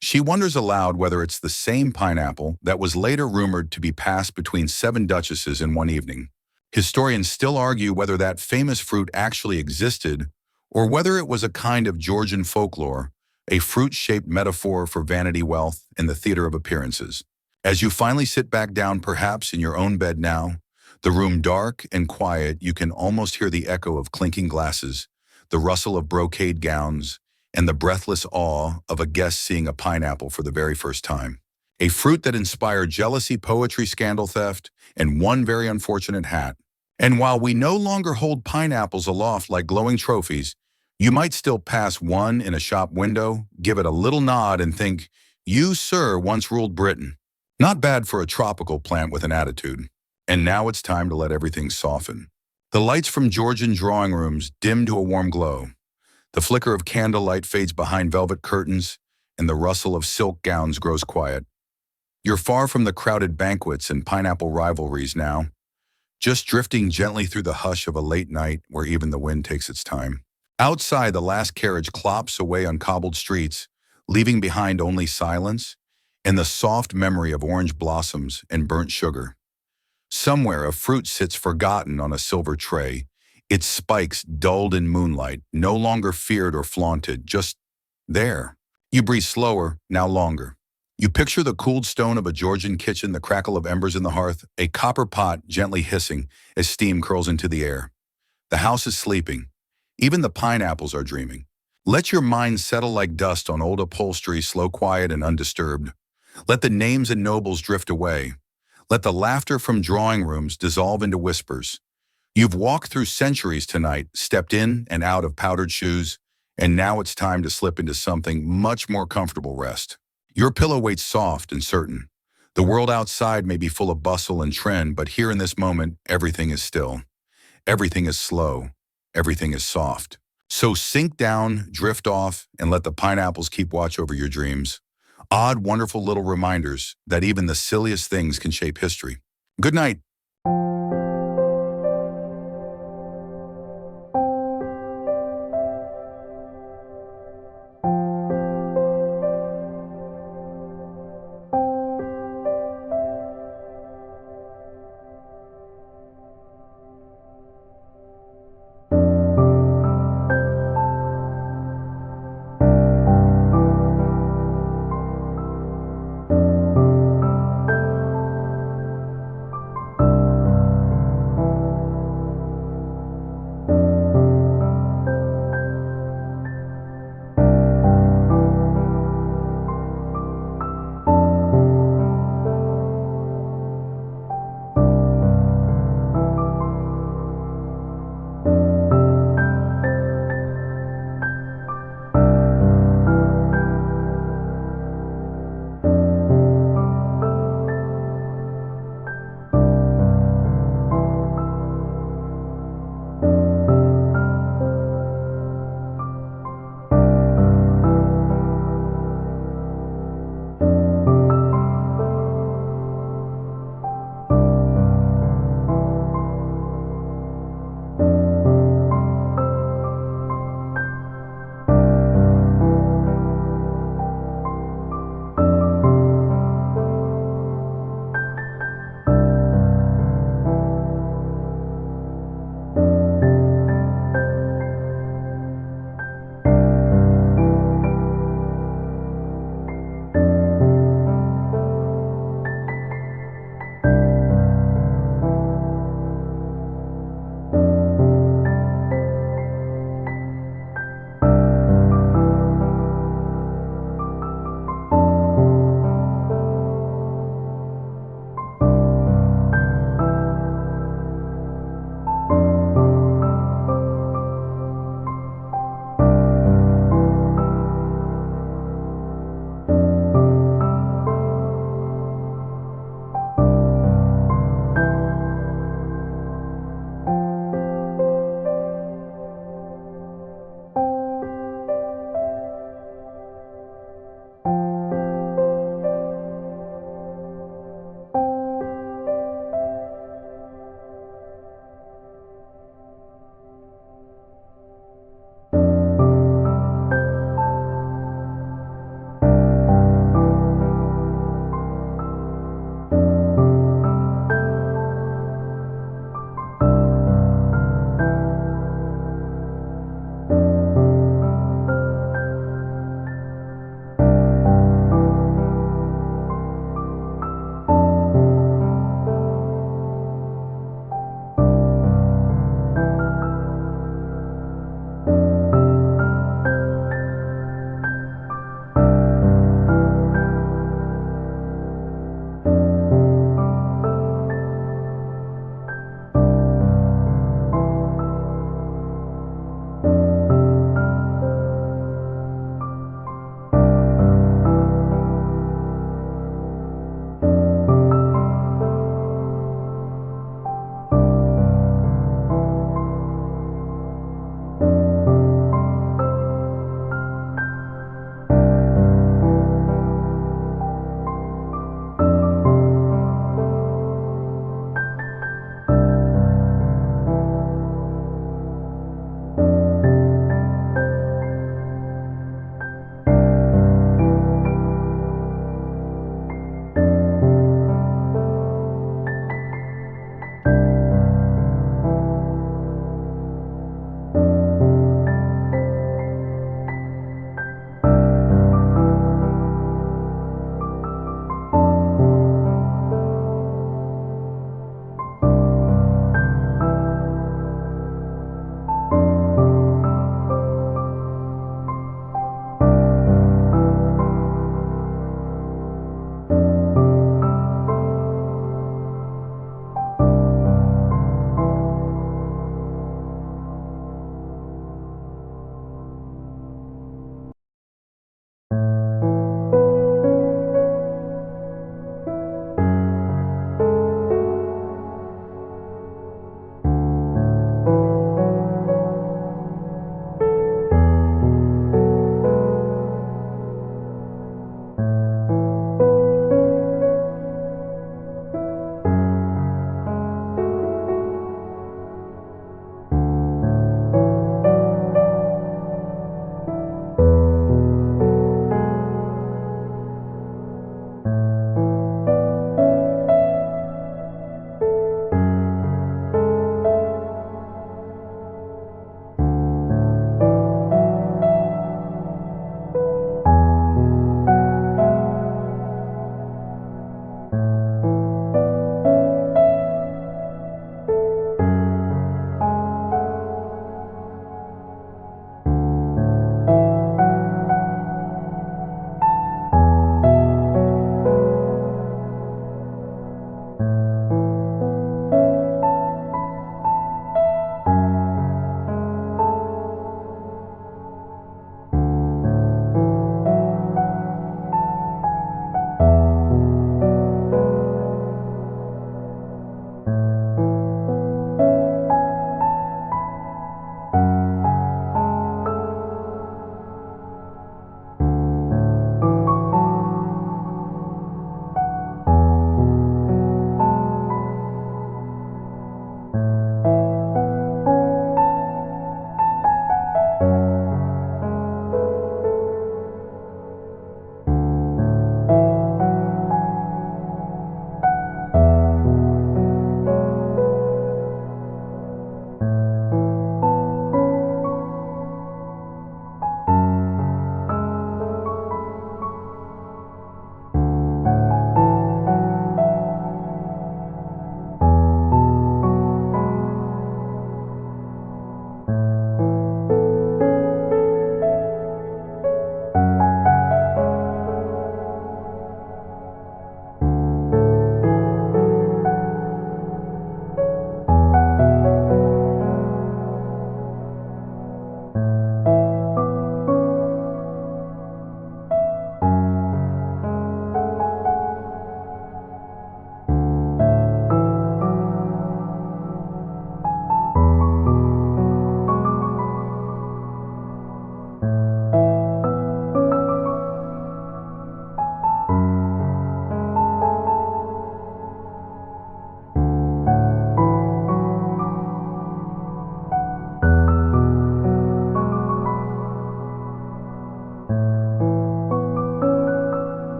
She wonders aloud whether it's the same pineapple that was later rumored to be passed between 7 duchesses in one evening. Historians still argue whether that famous fruit actually existed or whether it was a kind of Georgian folklore, a fruit-shaped metaphor for vanity, wealth, and the theater of appearances. As you finally sit back down, perhaps in your own bed now, the room dark and quiet, you can almost hear the echo of clinking glasses, the rustle of brocade gowns, and the breathless awe of a guest seeing a pineapple for the very first time. A fruit that inspired jealousy, poetry, scandal, theft, and one very unfortunate hat. And while we no longer hold pineapples aloft like glowing trophies, you might still pass one in a shop window, give it a little nod, and think, "You, sir, once ruled Britain." Not bad for a tropical plant with an attitude. And now it's time to let everything soften. The lights from Georgian drawing rooms dim to a warm glow. The flicker of candlelight fades behind velvet curtains, and the rustle of silk gowns grows quiet. You're far from the crowded banquets and pineapple rivalries now, just drifting gently through the hush of a late night where even the wind takes its time. Outside, the last carriage clops away on cobbled streets, leaving behind only silence and the soft memory of orange blossoms and burnt sugar. Somewhere, a fruit sits forgotten on a silver tray, its spikes dulled in moonlight, no longer feared or flaunted, just there. You breathe slower, now longer. You picture the cooled stone of a Georgian kitchen, the crackle of embers in the hearth, a copper pot gently hissing as steam curls into the air. The house is sleeping. Even the pineapples are dreaming. Let your mind settle like dust on old upholstery, slow, quiet, and undisturbed. Let the names and nobles drift away. Let the laughter from drawing rooms dissolve into whispers. You've walked through centuries tonight, stepped in and out of powdered shoes, and now it's time to slip into something much more comfortable: rest. Your pillow weight's soft and certain. The world outside may be full of bustle and trend, but here in this moment, everything is still. Everything is slow. Everything is soft. So sink down, drift off, and let the pineapples keep watch over your dreams. Odd, wonderful little reminders that even the silliest things can shape history. Good night.